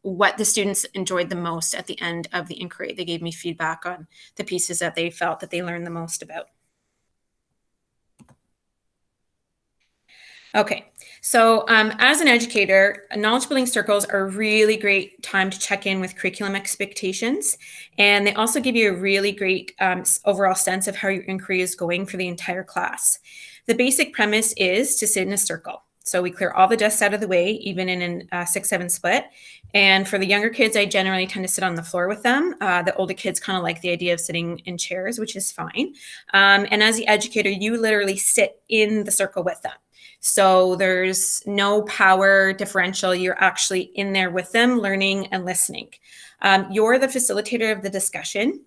what the students enjoyed the most at the end of the inquiry. They gave me feedback on the pieces that they felt that they learned the most about. Okay, so as an educator, knowledge building circles are a really great time to check in with curriculum expectations. And they also give you a really great overall sense of how your inquiry is going for the entire class. The basic premise is to sit in a circle. So we clear all the desks out of the way, even in a 6-7 split. And for the younger kids, I generally tend to sit on the floor with them. The older kids kind of like the idea of sitting in chairs, which is fine. And as the educator, you literally sit in the circle with them. So there's no power differential. You're actually in there with them, learning and listening. You're the facilitator of the discussion.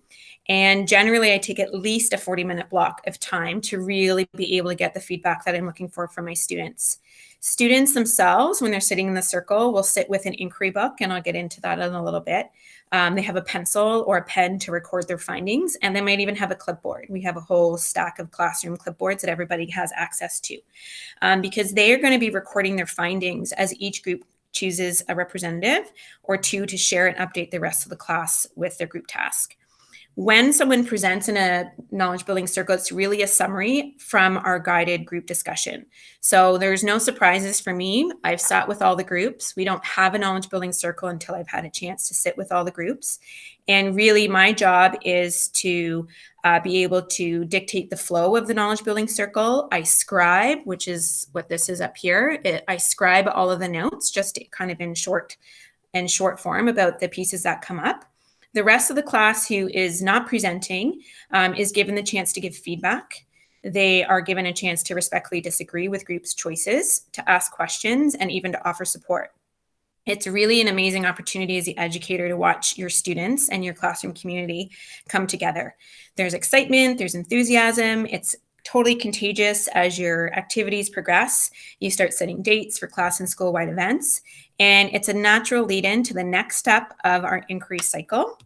And generally, I take at least a 40-minute block of time to really be able to get the feedback that I'm looking for from my students. Students themselves, when they're sitting in the circle, will sit with an inquiry book, and I'll get into that in a little bit. They have a pencil or a pen to record their findings, and they might even have a clipboard. We have a whole stack of classroom clipboards that everybody has access to, because they are going to be recording their findings as each group chooses a representative or two to share and update the rest of the class with their group task. When someone presents in a knowledge building circle, it's really a summary from our guided group discussion. So there's no surprises for me. I've sat with all the groups. We don't have a knowledge building circle until I've had a chance to sit with all the groups. And really my job is to be able to dictate the flow of the knowledge building circle. I scribe, which is what this is up here. I scribe all of the notes just kind of in short form about the pieces that come up. The rest of the class who is not presenting is given the chance to give feedback. They are given a chance to respectfully disagree with groups' choices, to ask questions, and even to offer support. It's really an amazing opportunity as the educator to watch your students and your classroom community come together. There's excitement, there's enthusiasm. It's totally contagious. As your activities progress, you start setting dates for class and school-wide events. And it's a natural lead-in to the next step of our inquiry cycle,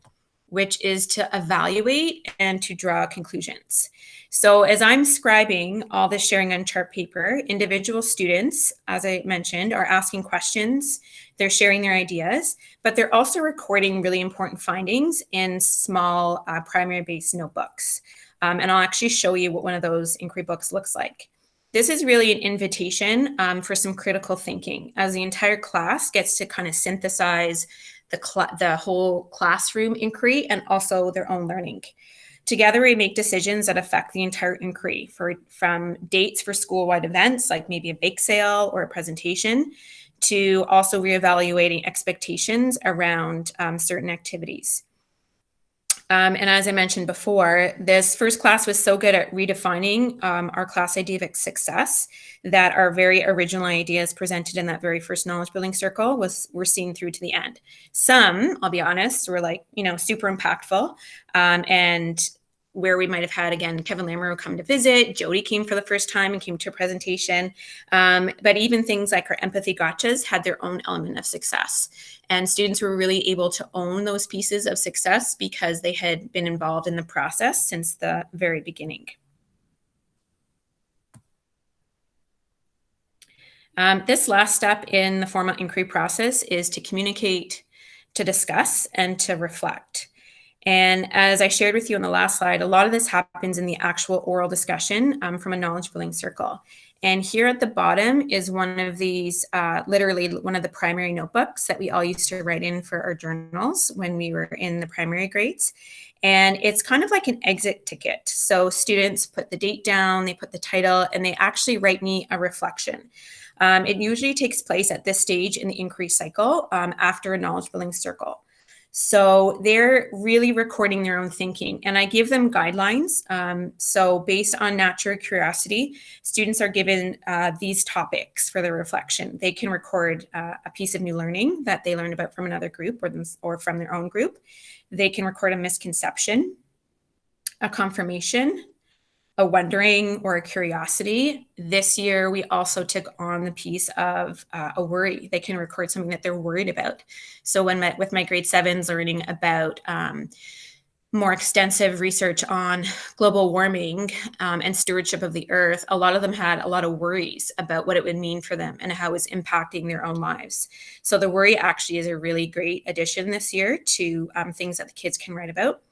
which is to evaluate and to draw conclusions. So as I'm scribing all this sharing on chart paper, individual students, as I mentioned, are asking questions, they're sharing their ideas, but they're also recording really important findings in small primary-based notebooks. And I'll actually show you what one of those inquiry books looks like. This is really an invitation for some critical thinking, as the entire class gets to kind of synthesize the whole classroom inquiry and also their own learning. Together, we make decisions that affect the entire inquiry, from dates for school-wide events, like maybe a bake sale or a presentation, to also reevaluating expectations around certain activities. And as I mentioned before, this first class was so good at redefining our class idea of success that our very original ideas presented in that very first knowledge building circle were seen through to the end. Some, I'll be honest, were like, super impactful, and where we might have had, again, Kevin Lamoureux come to visit, Jody came for the first time and came to a presentation. But even things like our empathy gotchas had their own element of success. And students were really able to own those pieces of success because they had been involved in the process since the very beginning. This last step in the formal inquiry process is to communicate, to discuss, and to reflect. And as I shared with you on the last slide, a lot of this happens in the actual oral discussion from a knowledge building circle. And here at the bottom is one of these, literally one of the primary notebooks that we all used to write in for our journals when we were in the primary grades. And it's kind of like an exit ticket. So students put the date down, they put the title, and they actually write me a reflection. It usually takes place at this stage in the inquiry cycle after a knowledge building circle. So they're really recording their own thinking, and I give them guidelines. So based on natural curiosity, students are given these topics for their reflection. They can record a piece of new learning that they learned about from another group or from their own group. They can record a misconception, a confirmation, a wondering, or a curiosity. This year, we also took on the piece of a worry. They can record something that they're worried about. So with my grade 7s learning about more extensive research on global warming and stewardship of the earth, a lot of them had a lot of worries about what it would mean for them and how it was impacting their own lives. So the worry actually is a really great addition this year to things that the kids can write about.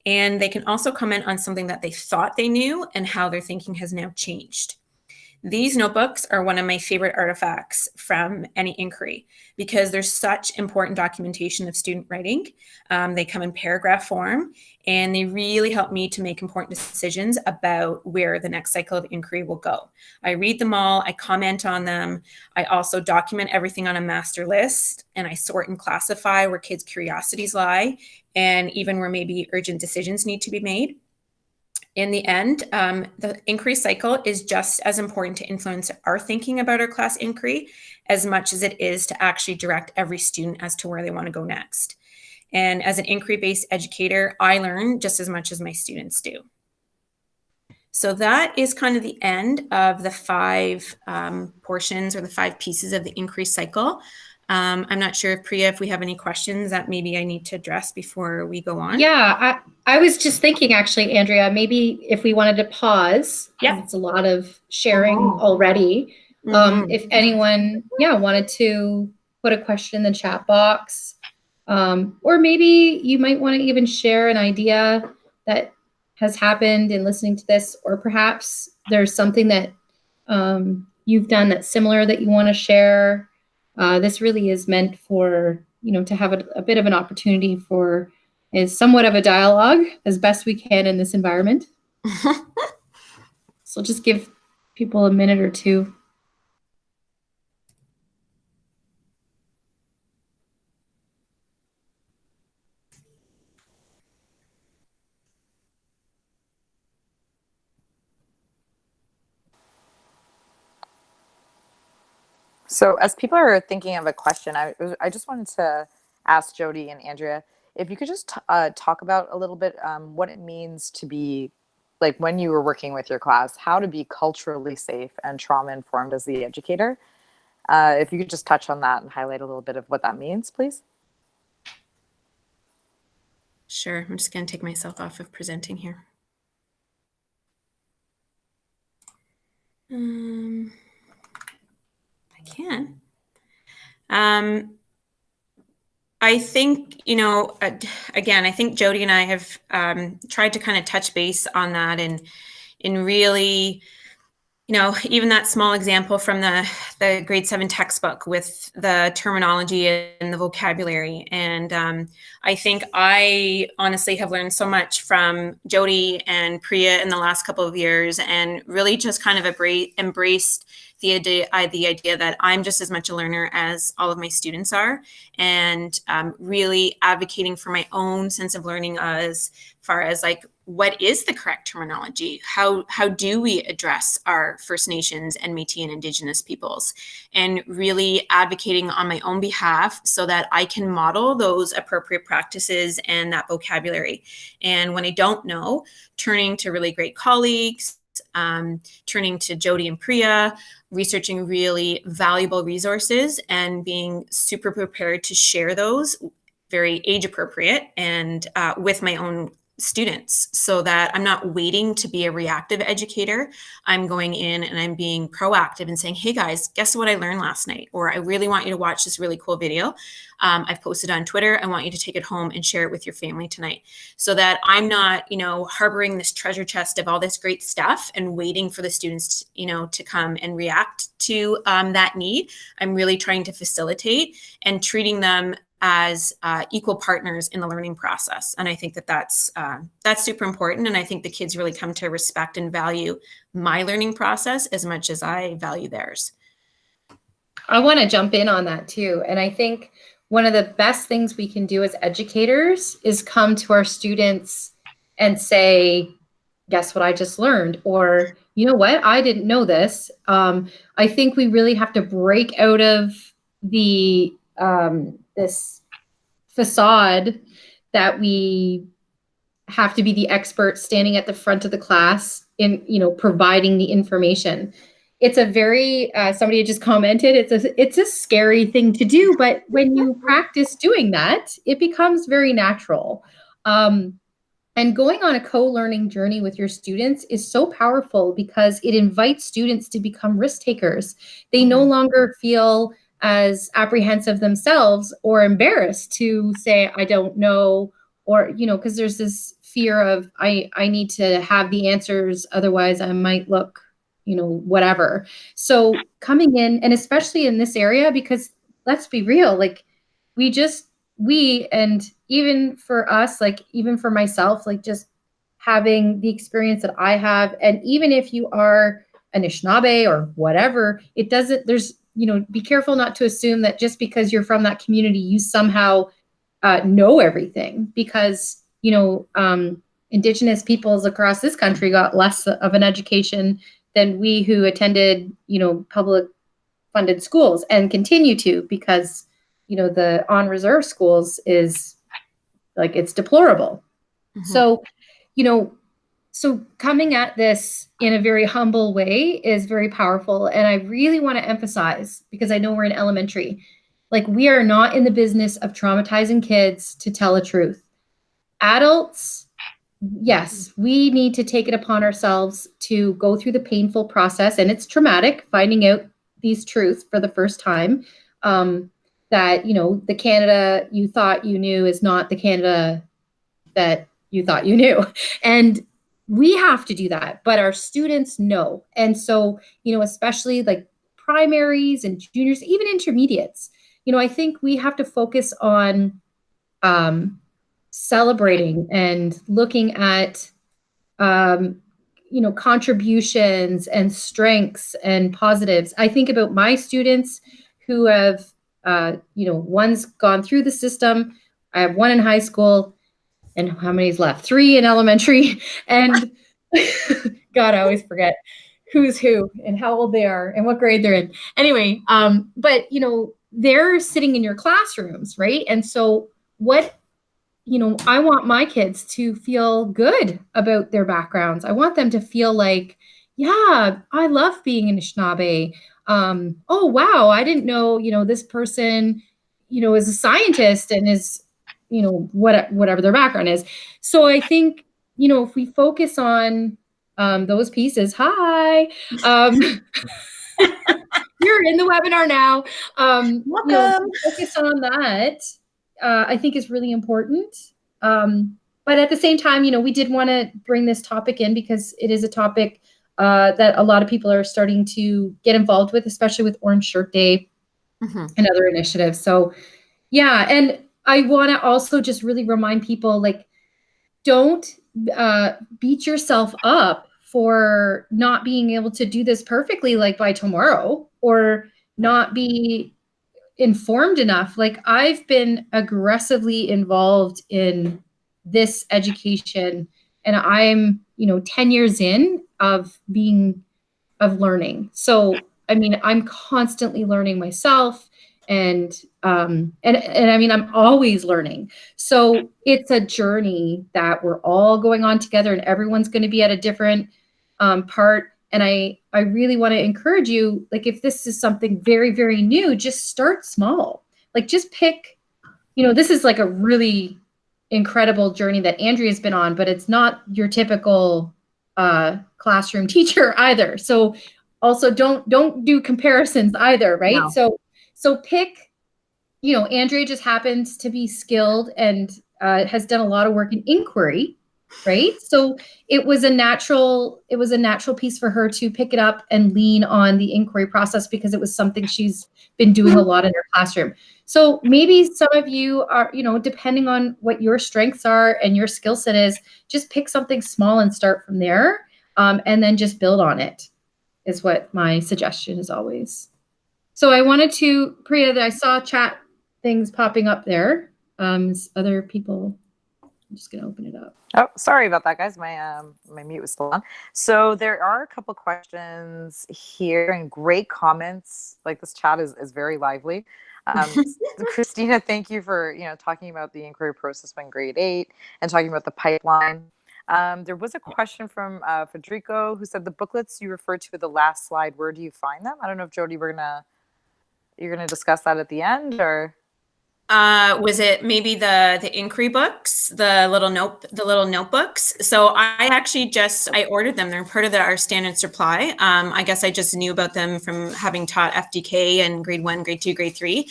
And they can also comment on something that they thought they knew and how their thinking has now changed. These notebooks are one of my favorite artifacts from any inquiry because there's such important documentation of student writing. They come in paragraph form, and they really help me to make important decisions about where the next cycle of inquiry will go. I read them all, I comment on them. I also document everything on a master list, and I sort and classify where kids' curiosities lie, and even where maybe urgent decisions need to be made. In the end, the inquiry cycle is just as important to influence our thinking about our class inquiry as much as it is to actually direct every student as to where they want to go next. And as an inquiry-based educator, I learn just as much as my students do. So that is kind of the end of the 5 portions or the 5 pieces of the inquiry cycle. I'm not sure, Priya, if we have any questions that maybe I need to address before we go on. Yeah, I was just thinking, actually, Andrea, maybe if we wanted to pause, because it's a lot of sharing already. If anyone, wanted to put a question in the chat box, or maybe you might want to even share an idea that has happened in listening to this, or perhaps there's something that you've done that's similar that you want to share. This really is meant for, to have a bit of an opportunity for is somewhat of a dialogue as best we can in this environment. So just give people a minute or two. So as people are thinking of a question, I just wanted to ask Jody and Andrea, if you could just talk about a little bit what it means to be, like when you were working with your class, how to be culturally safe and trauma-informed as the educator. If you could just touch on that and highlight a little bit of what that means, please. Sure. I'm just going to take myself off of presenting here. I can. I think, again, I think Jody and I have tried to kind of touch base on that and really, even that small example from the grade 7 textbook with the terminology and the vocabulary. And I think I honestly have learned so much from Jody and Priya in the last couple of years, and really just kind of embraced the idea that I'm just as much a learner as all of my students are, and really advocating for my own sense of learning as far as like, what is the correct terminology? How do we address our First Nations and Métis and Indigenous peoples? And really advocating on my own behalf so that I can model those appropriate practices and that vocabulary. And when I don't know, turning to really great colleagues, turning to Jody and Priya, researching really valuable resources and being super prepared to share those, very age appropriate, and with my own students, so that I'm not waiting to be a reactive educator. I'm going in and I'm being proactive and saying, hey guys, guess what I learned last night? Or I really want you to watch this really cool video. I've posted on Twitter. I want you to take it home and share it with your family tonight, so that I'm not, harboring this treasure chest of all this great stuff and waiting for the students, to come and react to that need. I'm really trying to facilitate and treating them as equal partners in the learning process. And I think that's super important. And I think the kids really come to respect and value my learning process as much as I value theirs. I want to jump in on that too. And I think one of the best things we can do as educators is come to our students and say, guess what I just learned? Or, you know what? I didn't know this. I think we really have to break out of the this facade that we have to be the expert standing at the front of the class in, providing the information. It's a very, somebody had just commented, it's a scary thing to do, but when you practice doing that, it becomes very natural. And going on a co-learning journey with your students is so powerful because it invites students to become risk takers. They no longer feel as apprehensive themselves or embarrassed to say, I don't know, or, because there's this fear of, I need to have the answers, otherwise I might look, whatever. So coming in, and especially in this area, because let's be real, like we, and even for us, like even for myself, like just having the experience that I have, and even if you are Anishinaabe or whatever, it doesn't, there's, be careful not to assume that just because you're from that community, you somehow know everything, because, Indigenous peoples across this country got less of an education than we who attended, public funded schools, and continue to, because, the on reserve schools is like, it's deplorable. Mm-hmm. So coming at this in a very humble way is very powerful. And I really want to emphasize, because I know we're in elementary, like we are not in the business of traumatizing kids to tell a truth. Adults, yes, we need to take it upon ourselves to go through the painful process, and it's traumatic finding out these truths for the first time, that, the Canada you thought you knew is not the Canada that you thought you knew. And we have to do that, but our students know. And so, especially like primaries and juniors, even intermediates, I think we have to focus on celebrating and looking at, contributions and strengths and positives. I think about my students who have, one's gone through the system. I have one in high school, and how many's left? 3 in elementary. And God, I always forget who's who and how old they are and what grade they're in. Anyway, but, they're sitting in your classrooms, right? And so I want my kids to feel good about their backgrounds. I want them to feel like, yeah, I love being an Anishinaabe. Oh, wow, I didn't know, this person, is a scientist and is whatever their background is. So I think, if we focus on those pieces, hi, you're in the webinar now. Welcome. Focus on that, I think is really important. But at the same time, we did want to bring this topic in because it is a topic that a lot of people are starting to get involved with, especially with Orange Shirt Day and other initiatives. So yeah, and I want to also just really remind people, like, don't beat yourself up for not being able to do this perfectly, like by tomorrow, or not be informed enough. Like, I've been aggressively involved in this education, and I'm 10 years in of learning. So I mean, I'm constantly learning myself, and I mean, I'm always learning. So it's a journey that we're all going on together, and everyone's going to be at a different part. And I really want to encourage you, like, if this is something very, very new, just start small. Like, just pick, this is like a really incredible journey that Andrea's been on, but it's not your typical classroom teacher either. So also don't do comparisons either, right? No. So pick, Andrea just happens to be skilled and has done a lot of work in inquiry, right? So it was a natural piece for her to pick it up and lean on the inquiry process because it was something she's been doing a lot in her classroom. So maybe some of you are, depending on what your strengths are and your skill set is, just pick something small and start from there, and then just build on it, is what my suggestion is always. So I wanted to, Priya, that I saw chat things popping up there. Other people, I'm just going to open it up. Oh, sorry about that, guys. My mute was still on. So there are a couple questions here and great comments. Like, this chat is very lively. Christina, thank you for talking about the inquiry process when grade 8 and talking about the pipeline. There was a question from Federico, who said the booklets you referred to at the last slide, where do you find them? I don't know if Jody, you're gonna discuss that at the end, or was it maybe the inquiry books, the little notebooks? So I actually I ordered them. They're part of our standard supply. I guess I just knew about them from having taught FDK and grade 1, grade 2, grade 3.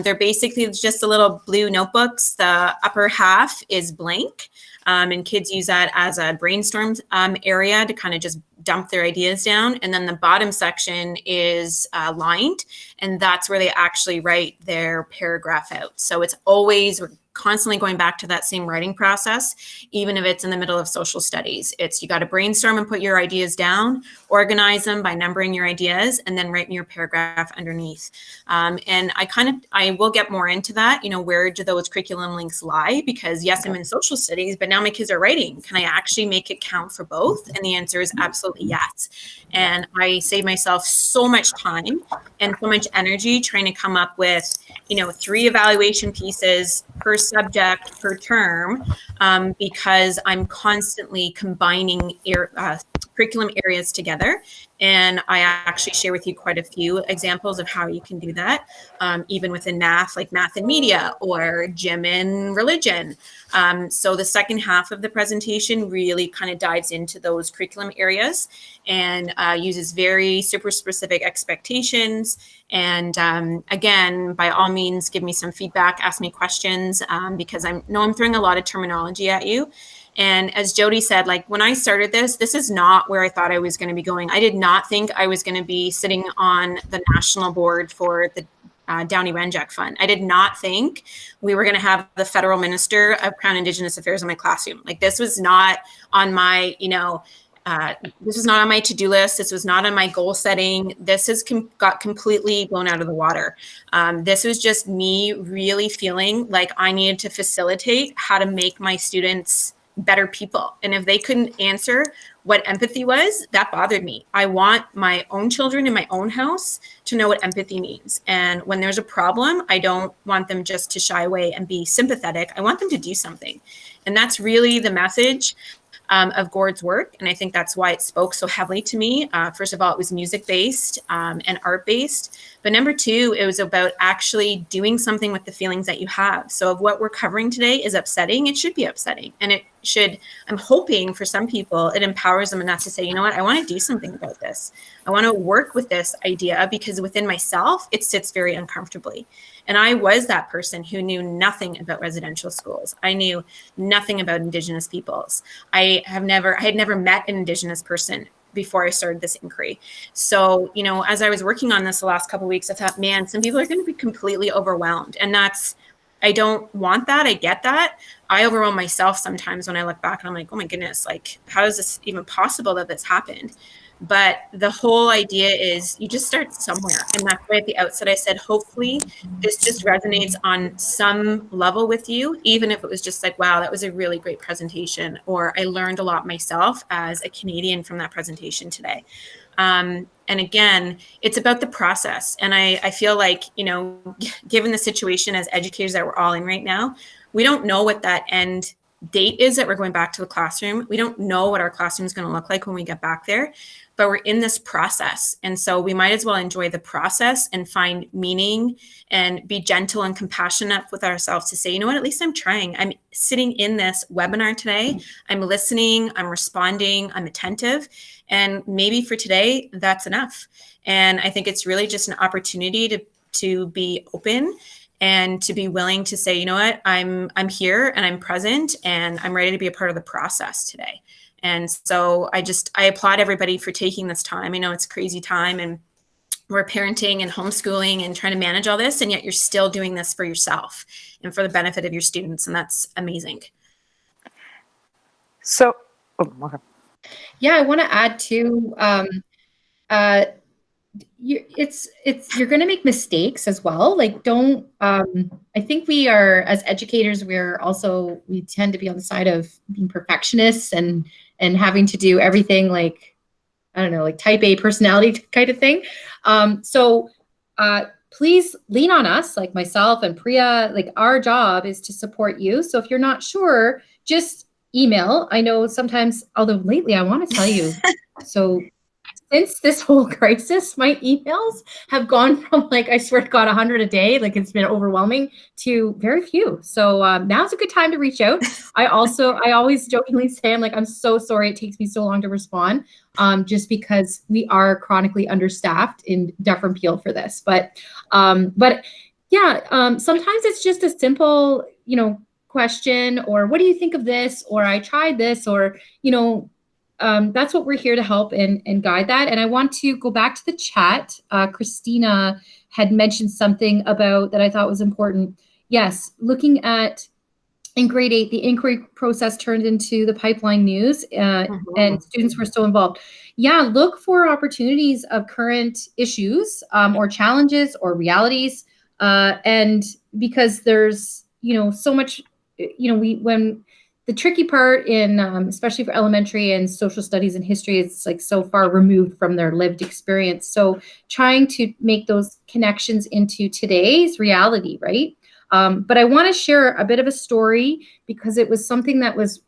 They're basically just the little blue notebooks. The upper half is blank. And kids use that as a brainstorm area to kind of just dump their ideas down. And then the bottom section is lined, and that's where they actually write their paragraph out. So it's always, we're constantly going back to that same writing process, even if it's in the middle of social studies. You got to brainstorm and put your ideas down, organize them by numbering your ideas, and then write your paragraph underneath. And I will get more into that, where do those curriculum links lie? Because yes, I'm in social studies, but now my kids are writing. Can I actually make it count for both? And the answer is absolutely yes. And I save myself so much time and so much energy trying to come up with, 3 evaluation pieces per subject per term, because I'm constantly combining curriculum areas together. And I actually share with you quite a few examples of how you can do that, even within math, like math and media, or gym and religion. So the second half of the presentation really kind of dives into those curriculum areas and uses very super specific expectations. And again, by all means, give me some feedback, ask me questions, because I know I'm throwing a lot of terminology at you. And as Jody said, like, when I started this is not where I thought I was going to be going. I did not think I was going to be sitting on the national board for the Downie Wenjack Fund. I did not think we were going to have the federal minister of Crown Indigenous Affairs in my classroom. Like, this was not on my, this was not on my to-do list. This was not on my goal setting. This has got completely blown out of the water. This was just me really feeling like I needed to facilitate how to make my students better people. And if they couldn't answer what empathy was, that bothered me. I want my own children in my own house to know what empathy means. And when there's a problem, I don't want them just to shy away and be sympathetic. I want them to do something. And that's really the message. of Gord's work. And I think that's why it spoke so heavily to me. First of all, it was music-based and art-based. But number two, it was about actually doing something with the feelings that you have. So if what we're covering today is upsetting, it should be upsetting. And it should, I'm hoping for some people, it empowers them enough to say, you know what, I want to do something about this. I want to work with this idea because within myself, it sits very uncomfortably. And I was that person who knew nothing about residential schools. I knew nothing about Indigenous peoples. I had never met an Indigenous person before I started this inquiry. So, you know, as I was working on this the last couple of weeks, I thought, man, some people are going to be completely overwhelmed. And I don't want that. I get that. I overwhelm myself sometimes when I look back and I'm like, oh my goodness, like, how is this even possible that this happened? But the whole idea is you just start somewhere. And that's why at the outset I said, hopefully this just resonates on some level with you, even if it was just like, wow, that was a really great presentation, or I learned a lot myself as a Canadian from that presentation today. And again, it's about the process. And I feel like, you know, given the situation as educators that we're all in right now, we don't know what that end date is that we're going back to the classroom. We don't know what our classroom is going to look like when we get back there, but we're in this process. And so we might as well enjoy the process and find meaning and be gentle and compassionate with ourselves to say, you know what, at least I'm trying. I'm sitting in this webinar today. I'm listening, I'm responding, I'm attentive. And maybe for today, that's enough. And I think it's really just an opportunity to be open and to be willing to say, you know what, I'm here and I'm present and I'm ready to be a part of the process today. And so I applaud everybody for taking this time. I know it's a crazy time and we're parenting and homeschooling and trying to manage all this, and yet you're still doing this for yourself and for the benefit of your students. And that's amazing. So, okay. Yeah, I want to add to, you're going to make mistakes as well. Like, don't, I think we are, as educators, we tend to be on the side of being perfectionists and having to do everything like, I don't know, like type A personality kind of thing. So please lean on us, like myself and Priya. Like, our job is to support you. So if you're not sure, just email. I know sometimes, although lately I want to tell you, so since this whole crisis, my emails have gone from, like, I swear to God, 100 a day, like it's been overwhelming, to very few. So now's a good time to reach out. I always jokingly say, I'm so sorry it takes me so long to respond, just because we are chronically understaffed in Dufferin Peel for this. But yeah, sometimes it's just a simple, question, or what do you think of this? Or I tried this, or, that's what we're here to help and guide that. And I want to go back to the chat. Christina had mentioned something about that I thought was important. Yes, looking at in grade 8, the inquiry process turned into the pipeline news, and students were still involved. Yeah, look for opportunities of current issues or challenges or realities. And because there's, so much, when the tricky part in, especially for elementary and social studies and history, it's like so far removed from their lived experience. So trying to make those connections into today's reality, right? But I want to share a bit of a story because it was something that was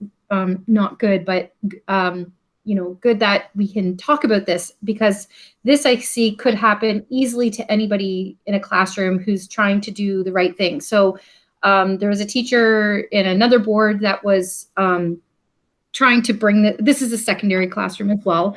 not good, but good that we can talk about this, because this, I see, could happen easily to anybody in a classroom who's trying to do the right thing. So there was a teacher in another board that was trying to bring this is a secondary classroom as well,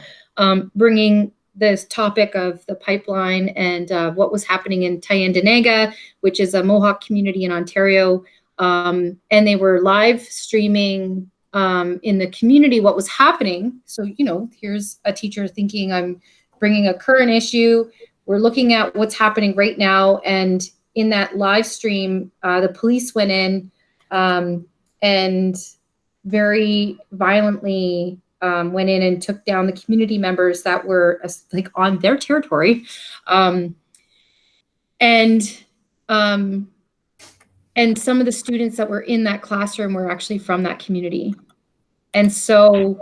bringing this topic of the pipeline and what was happening in Tyendinaga, which is a Mohawk community in Ontario. And they were live streaming in the community what was happening. So, here's a teacher thinking, I'm bringing a current issue. We're looking at what's happening right now. And in that live stream, the police went in and very violently went in and took down the community members that were on their territory. And some of the students that were in that classroom were actually from that community. And so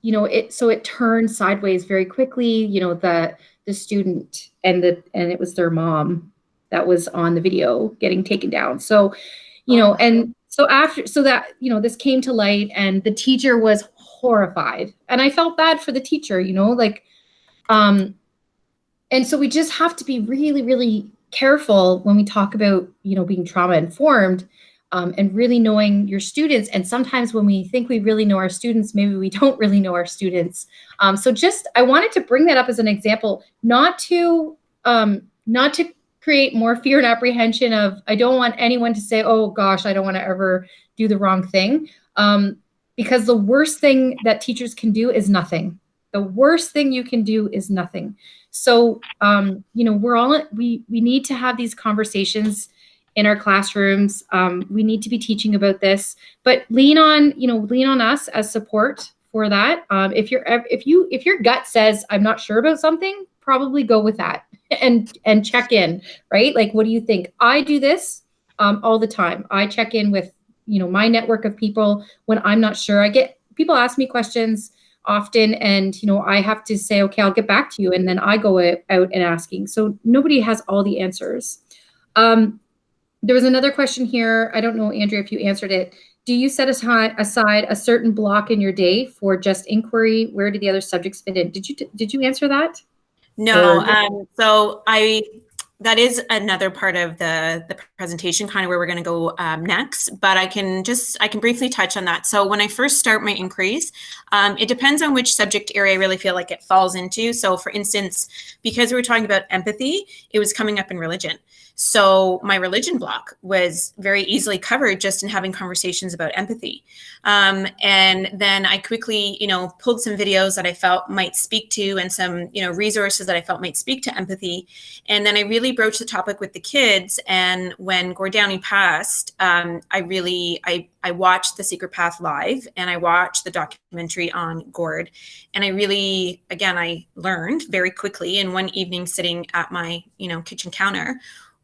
it turned sideways very quickly, the student and it was their mom that was on the video getting taken down. So, and so this came to light, and the teacher was horrified. And I felt bad for the teacher, you know, like, and so we just have to be really, really careful when we talk about, you know, being trauma informed, and really knowing your students. And sometimes when we think we really know our students, maybe we don't really know our students. So just, I wanted to bring that up as an example, not to create more fear and apprehension of, I don't want anyone to say, oh gosh, I don't want to ever do the wrong thing. Because the worst thing that teachers can do is nothing. The worst thing you can do is nothing. So, you know, we need to have these conversations in our classrooms. We need to be teaching about this, but lean on us as support for that. If your gut says, I'm not sure about something, probably go with that and check in, right? Like, what do you think? I do this all the time. I check in with, you know, my network of people when I'm not sure. People ask me questions often, and, you know, I have to say, okay, I'll get back to you. And then I go out and asking. So nobody has all the answers. There was another question here. I don't know, Andrea, if you answered it. Do you set aside a certain block in your day for just inquiry? Where do the other subjects fit in? Did you answer that? No. That is another part of the presentation, kind of where we're going to go next, but I can briefly touch on that. So when I first start my inquiries, it depends on which subject area I really feel like it falls into. So for instance, because we were talking about empathy, it was coming up in religion. So my religion block was very easily covered just in having conversations about empathy. And then I quickly, you know, pulled some videos that I felt might speak to, and some, you know, resources that I felt might speak to empathy. And then I really broached the topic with the kids. And when Gord Downie passed, I watched The Secret Path live, and I watched the documentary on Gord. And I really, again, I learned very quickly in one evening sitting at my, you know, kitchen counter,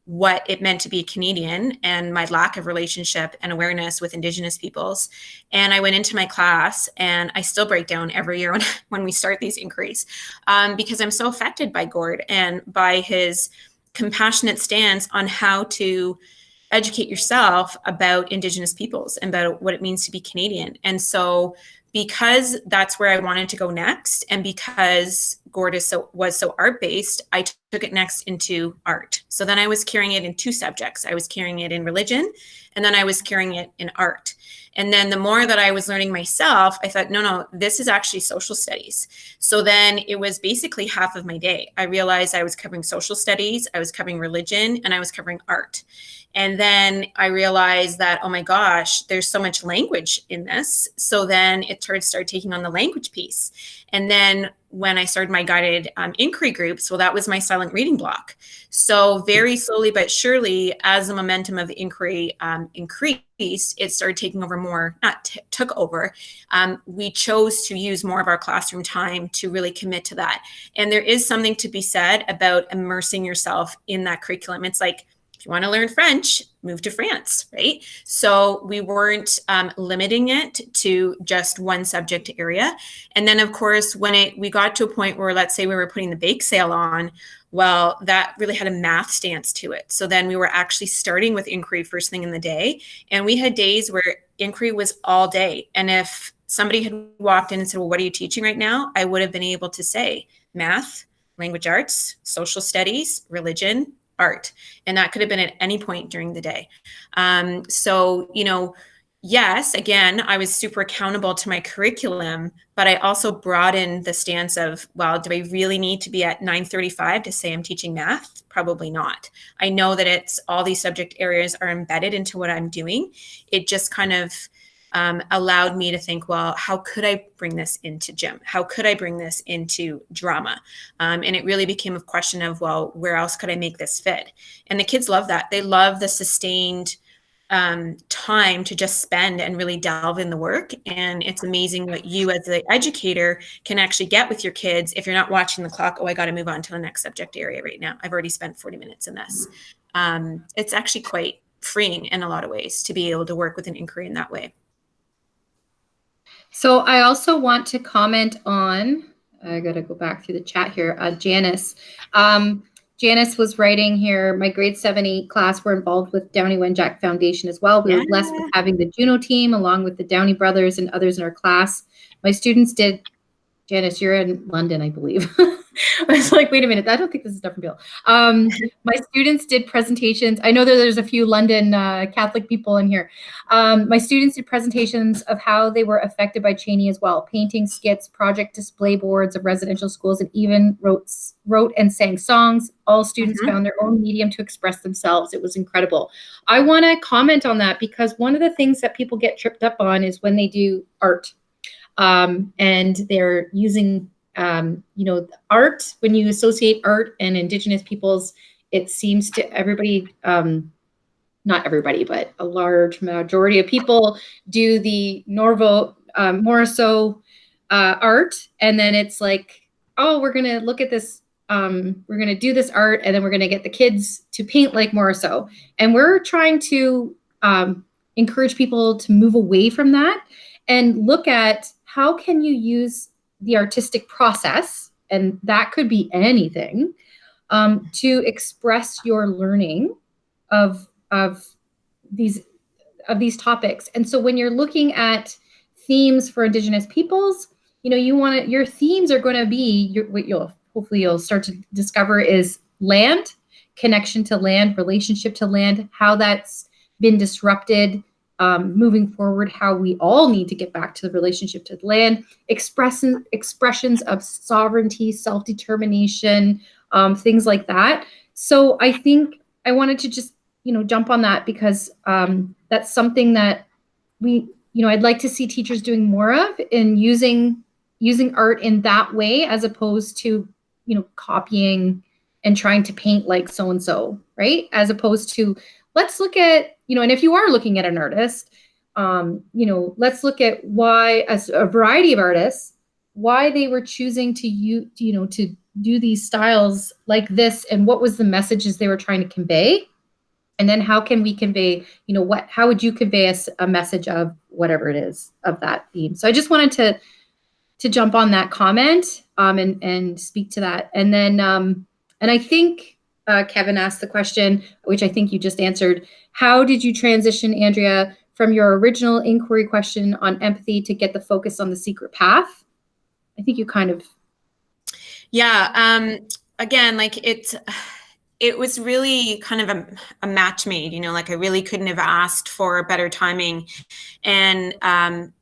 what it meant to be Canadian and my lack of relationship and awareness with Indigenous peoples. And I went into my class, and I still break down every year when we start these inquiries, because I'm so affected by Gord and by his compassionate stance on how to educate yourself about Indigenous peoples and about what it means to be Canadian. And so because that's where I wanted to go next, and because Gord was so art-based, I took it next into art. So then I was carrying it in two subjects. I was carrying it in religion, and then I was carrying it in art. And then the more that I was learning myself, I thought, no, this is actually social studies. So then it was basically half of my day. I realized I was covering social studies, I was covering religion, and I was covering art. And then I realized that, oh my gosh, there's so much language in this. So then it started taking on the language piece. And then when I started my guided inquiry groups, well, that was my silent reading block. So very slowly but surely, as the momentum of the inquiry increased, it started taking over more, took over. We chose to use more of our classroom time to really commit to that. And there is something to be said about immersing yourself in that curriculum. It's like, if you want to learn French, move to France, right? So we weren't limiting it to just one subject area. And then, of course, when we got to a point where, let's say we were putting the bake sale on, well, that really had a math stance to it. So then we were actually starting with inquiry first thing in the day. And we had days where inquiry was all day. And if somebody had walked in and said, well, what are you teaching right now? I would have been able to say math, language arts, social studies, religion, art. And that could have been at any point during the day. So, you know, yes, again, I was super accountable to my curriculum, but I also brought in the stance of, well, do I really need to be at 9:35 to say I'm teaching math? Probably not. I know that it's all these subject areas are embedded into what I'm doing. It just kind of allowed me to think, well, how could I bring this into gym? How could I bring this into drama? And it really became a question of, well, where else could I make this fit? And the kids love that. They love the sustained time to just spend and really delve in the work. And it's amazing what you as the educator can actually get with your kids if you're not watching the clock. Oh, I got to move on to the next subject area right now. I've already spent 40 minutes in this. It's actually quite freeing in a lot of ways to be able to work with an inquiry in that way. So I also want to comment on, I got to go back through the chat here, Janice. Janice was writing here, my grade 7-8 class were involved with Downie Wenjack Foundation as well. We were blessed with having the Juno team along with the Downie brothers and others in our class. My students did, Janice, you're in London, I believe. I was like, wait a minute, I don't think this is different, Bill. My students did presentations. I know that there's a few London Catholic people in here. My students did presentations of how they were affected by Cheney as well, painting skits, project display boards of residential schools, and even wrote and sang songs. All students found their own medium to express themselves. It was incredible. I want to comment on that because one of the things that people get tripped up on is when they do art. And they're using, art. When you associate art and Indigenous peoples, it seems to everybody, not everybody, but a large majority of people do the Moroso art. And then it's like, oh, we're going to look at this. We're going to do this art, and then we're going to get the kids to paint like Moroso. And we're trying to encourage people to move away from that and look at how can you use the artistic process, and that could be anything, to express your learning of these topics. And so when you're looking at themes for Indigenous peoples, your themes are going to be what you'll start to discover is land, connection to land, relationship to land, how that's been disrupted. Moving forward, how we all need to get back to the relationship to the land, expressions of sovereignty, self-determination, things like that. So I think I wanted to just, jump on that because that's something that I'd like to see teachers doing more of, in using art in that way, as opposed to, copying and trying to paint like so-and-so, right? As opposed to, let's look at, and if you are looking at an artist, let's look at why, as a variety of artists, why they were choosing to to do these styles like this, and what was the messages they were trying to convey. And then how can we convey, how would you convey a message of whatever it is of that theme? So I just wanted to jump on that comment and speak to that. And then, and I think, Kevin asked the question, which I think you just answered. How did you transition, Andrea, from your original inquiry question on empathy to get the focus on the secret path? I think you kind of. Yeah. Again, like it was really kind of a match made, like I really couldn't have asked for better timing. And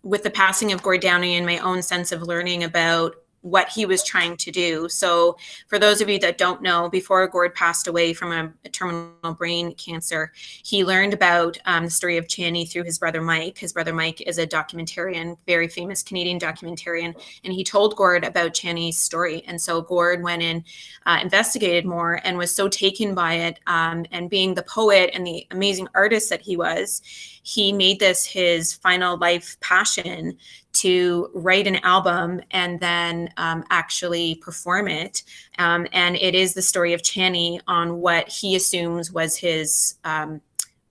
with the passing of Gord Downie and my own sense of learning about what he was trying to do. So for those of you that don't know, before Gord passed away from a terminal brain cancer, he learned about the story of Cheney through his brother Mike. His brother Mike is a documentarian, very famous Canadian documentarian, and he told Gord about Cheney's story. And so Gord went and investigated more and was so taken by it, and being the poet and the amazing artist that he was, he made this his final life passion to write an album and then actually perform it. And it is the story of Cheney on what he assumes was his,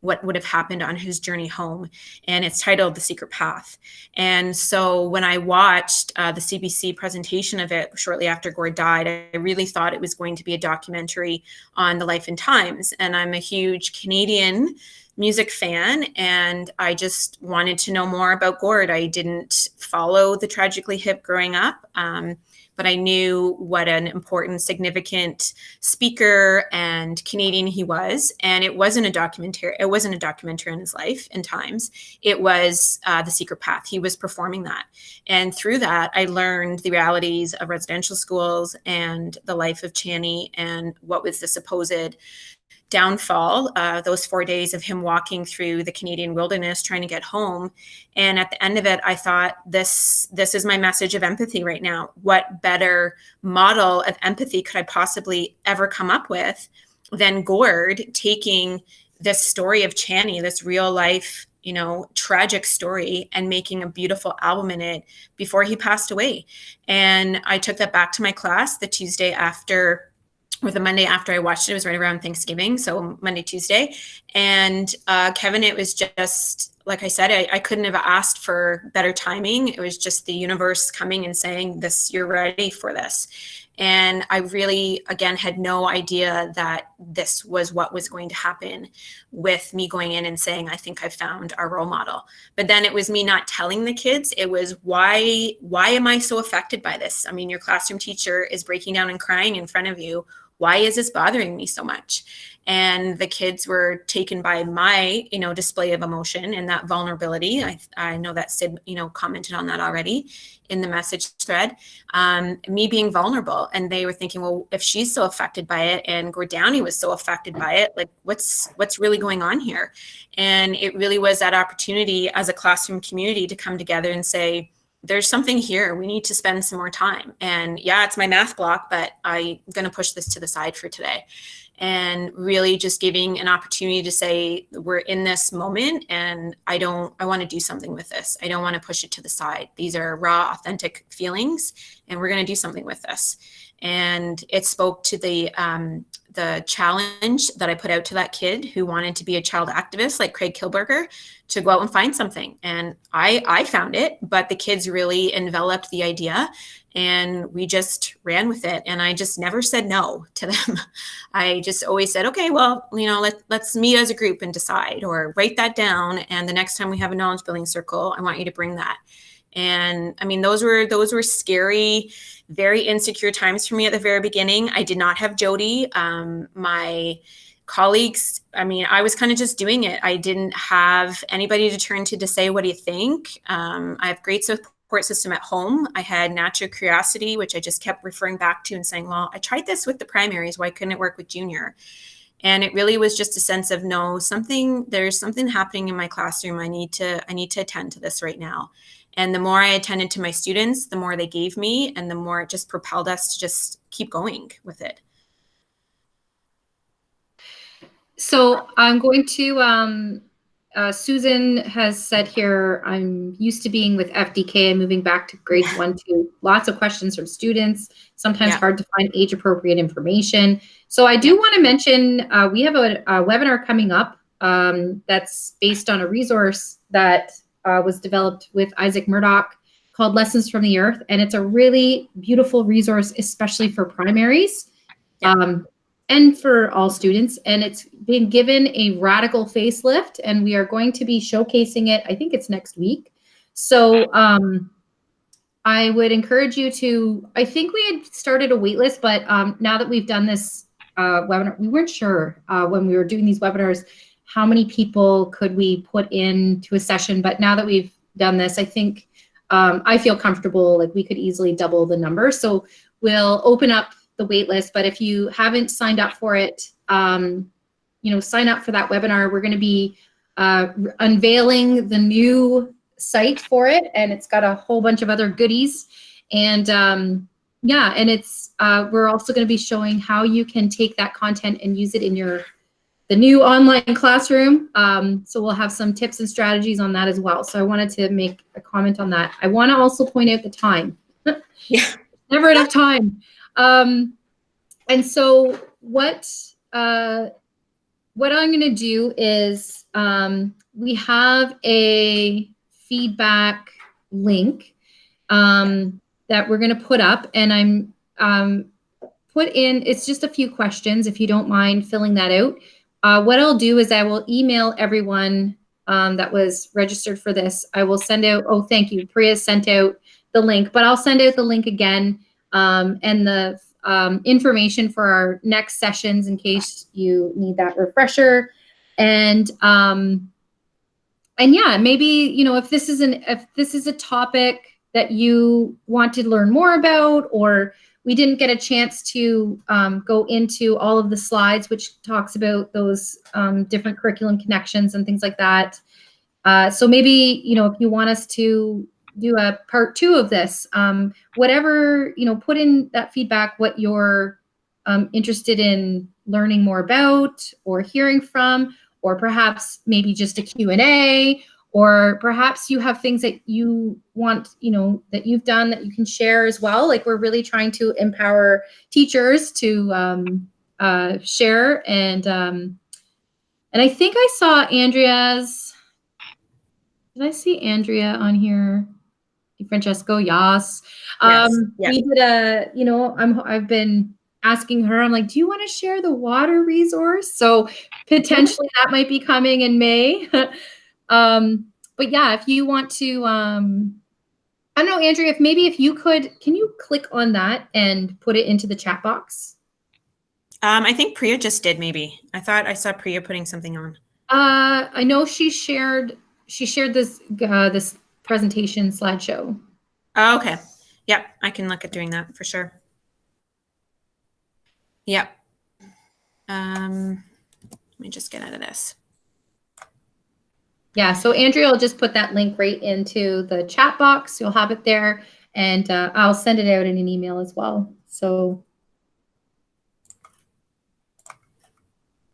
what would have happened on his journey home. And it's titled The Secret Path. And so when I watched the CBC presentation of it shortly after Gord died, I really thought it was going to be a documentary on the life and times. And I'm a huge Canadian music fan, and I just wanted to know more about Gord. I didn't follow the Tragically Hip growing up, but I knew what an important, significant speaker and Canadian he was. And it wasn't a documentary. It wasn't a documentary on his life and times. It was The Secret Path. He was performing that. And through that, I learned the realities of residential schools and the life of Cheney and what was the supposed downfall, those 4 days of him walking through the Canadian wilderness trying to get home. And at the end of it, I thought, this is my message of empathy right now. What better model of empathy could I possibly ever come up with than Gord taking this story of Cheney, this real life, tragic story, and making a beautiful album in it before he passed away. And I took that back to my class the Tuesday after, or the Monday after I watched it. It was right around Thanksgiving, so Monday, Tuesday. And Kevin, it was just, like I said, I couldn't have asked for better timing. It was just the universe coming and saying, you're ready for this. And I really, again, had no idea that this was what was going to happen with me going in and saying, I think I found our role model. But then it was me not telling the kids. It was, why am I so affected by this? I mean, your classroom teacher is breaking down and crying in front of you. Why is this bothering me so much? And the kids were taken by my, display of emotion and that vulnerability. I know that Sid, commented on that already in the message thread, me being vulnerable. And they were thinking, well, if she's so affected by it and Downie was so affected by it, like what's really going on here? And it really was that opportunity as a classroom community to come together and say, there's something here. We need to spend some more time. And yeah, it's my math block, but I'm going to push this to the side for today. And really just giving an opportunity to say, we're in this moment and I want to do something with this. I don't want to push it to the side. These are raw, authentic feelings, and we're going to do something with this. And it spoke to the challenge that I put out to that kid who wanted to be a child activist like Craig Kilberger, to go out and find something. And I found it, but the kids really enveloped the idea and we just ran with it. And I just never said no to them. I just always said, okay, well, let's meet as a group and decide, or write that down. And the next time we have a knowledge building circle, I want you to bring that. And I mean, those were scary, very insecure times for me at the very beginning. I did not have Jody. My colleagues, I mean, I was kind of just doing it. I didn't have anybody to turn to say, what do you think? I have great support system at home. I had natural curiosity, which I just kept referring back to and saying, well, I tried this with the primaries. Why couldn't it work with junior? And it really was just a sense of, no, there's something happening in my classroom. I need to attend to this right now. And the more I attended to my students, the more they gave me, and the more it just propelled us to just keep going with it. So I'm going to, Susan has said here, I'm used to being with FDK and moving back to grades 1-2. Lots of questions from students, sometimes hard to find age appropriate information. So I do want to mention, we have a webinar coming up that's based on a resource that was developed with Isaac Murdoch called Lessons from the Earth. And it's a really beautiful resource, especially for primaries. And for all students, and it's been given a radical facelift, and we are going to be showcasing it. I think it's next week. So I would encourage you to, I think we had started a wait list, but now that we've done this webinar, we weren't sure when we were doing these webinars, how many people could we put into a session. But now that we've done this, I think I feel comfortable, like we could easily double the number. So we'll open up the wait list, but if you haven't signed up for it, sign up for that webinar. We're going to be unveiling the new site for it, and it's got a whole bunch of other goodies. And and it's we're also going to be showing how you can take that content and use it in the new online classroom. So we'll have some tips and strategies on that as well. So I wanted to make a comment on that. I want to also point out the time. Never enough time. And so what I'm going to do is we have a feedback link that we're going to put up, and I'm put in, it's just a few questions if you don't mind filling that out. What I'll do is I will email everyone that was registered for this. I will send out, oh, thank you. Priya sent out the link, but I'll send out the link again and the information for our next sessions in case you need that refresher. And yeah, maybe, if this is a topic that you want to learn more about, or we didn't get a chance to go into all of the slides, which talks about those different curriculum connections and things like that. So maybe, if you want us to do a part 2 of this, whatever, put in that feedback, what you're interested in learning more about or hearing from, or perhaps maybe just a Q&A, or perhaps you have things that you want, that you've done that you can share as well. Like, we're really trying to empower teachers to share. And I think I saw Andrea's, did I see Andrea on here? Francesco, yes. Yes. Yeah. We did I've been asking her, I'm like, do you want to share the water resource? So potentially that might be coming in May. But yeah, if you want to, I don't know, Andrea, if you could, can you click on that and put it into the chat box? I think Priya just did, maybe. I thought I saw Priya putting something on. I know she shared this this presentation slideshow. Oh, okay. Yep, I can look at doing that for sure. Yep. Let me just get out of this. Yeah, so Andrea will just put that link right into the chat box. You'll have it there, and I'll send it out in an email as well. So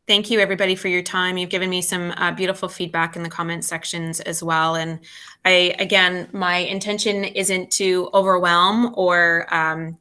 thank you, everybody, for your time. You've given me some beautiful feedback in the comment sections as well. And again, my intention isn't to overwhelm or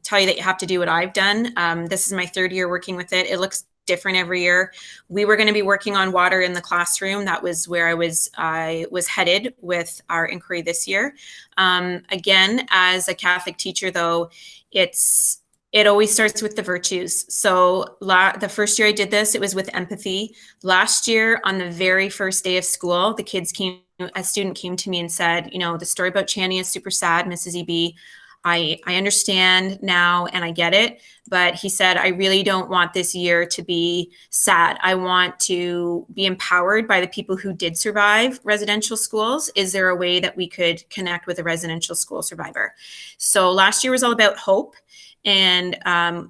tell you that you have to do what I've done. This is my 3rd year working with it. It looks different every year. We were going to be working on water in the classroom. That was where I was headed with our inquiry this year. Again, as a Catholic teacher, though, it always starts with the virtues. So the first year I did this, it was with empathy. Last year, on the very first day of school, a student came to me and said, the story about Channy is super sad, Mrs. Eby. I understand now and I get it, but he said, I really don't want this year to be sad. I want to be empowered by the people who did survive residential schools. Is there a way that we could connect with a residential school survivor? So last year was all about hope. And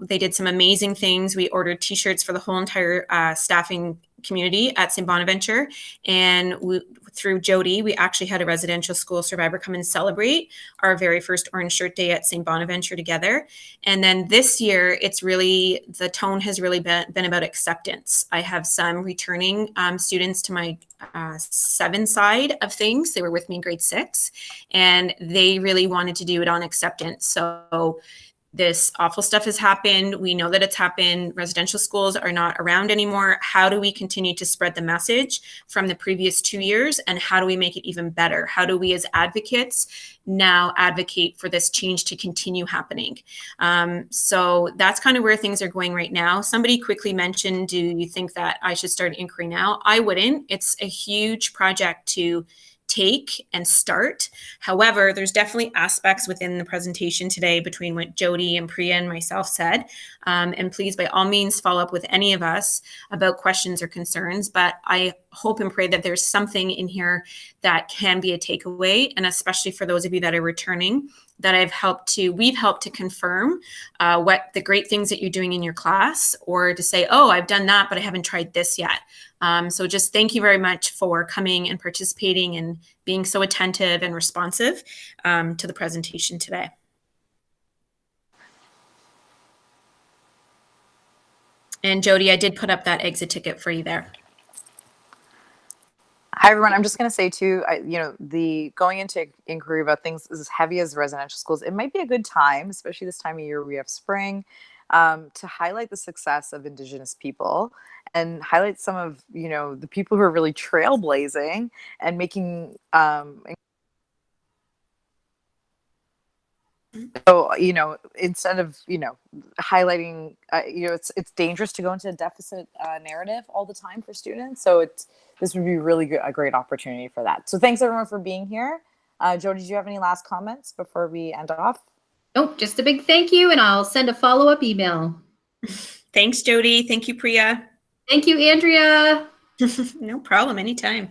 they did some amazing things. We ordered t-shirts for the whole entire staffing community at St. Bonaventure. And through Jody, we actually had a residential school survivor come and celebrate our very first Orange Shirt Day at St. Bonaventure together. And then this year, the tone has really been about acceptance. I have some returning students to my 7 side of things. They were with me in grade 6, and they really wanted to do it on acceptance. So this awful stuff has happened. We know that it's happened. Residential schools are not around anymore. How do we continue to spread the message from the previous 2 years? And how do we make it even better? How do we as advocates now advocate for this change to continue happening? So that's kind of where things are going right now. Somebody quickly mentioned, do you think that I should start an inquiry now? I wouldn't. It's a huge project to take and start. However, there's definitely aspects within the presentation today between what Jody and Priya and myself said. And please, by all means, follow up with any of us about questions or concerns. But I hope and pray that there's something in here that can be a takeaway, and especially for those of you that are returning, that we've helped to confirm what the great things that you're doing in your class, or to say, oh, I've done that, but I haven't tried this yet. So just thank you very much for coming and participating and being so attentive and responsive to the presentation today. And Jody, I did put up that exit ticket for you there. Hi, everyone. I'm just going to say, too, the going into inquiry about things as heavy as residential schools, it might be a good time, especially this time of year we have spring, to highlight the success of Indigenous people and highlight some of, the people who are really trailblazing and making so, instead of, highlighting, it's dangerous to go into a deficit narrative all the time for students. So this would be really a great opportunity for that. So thanks everyone for being here. Jody, do you have any last comments before we end off? Nope, just a big thank you, and I'll send a follow-up email. Thanks, Jody. Thank you, Priya. Thank you, Andrea. No problem, anytime.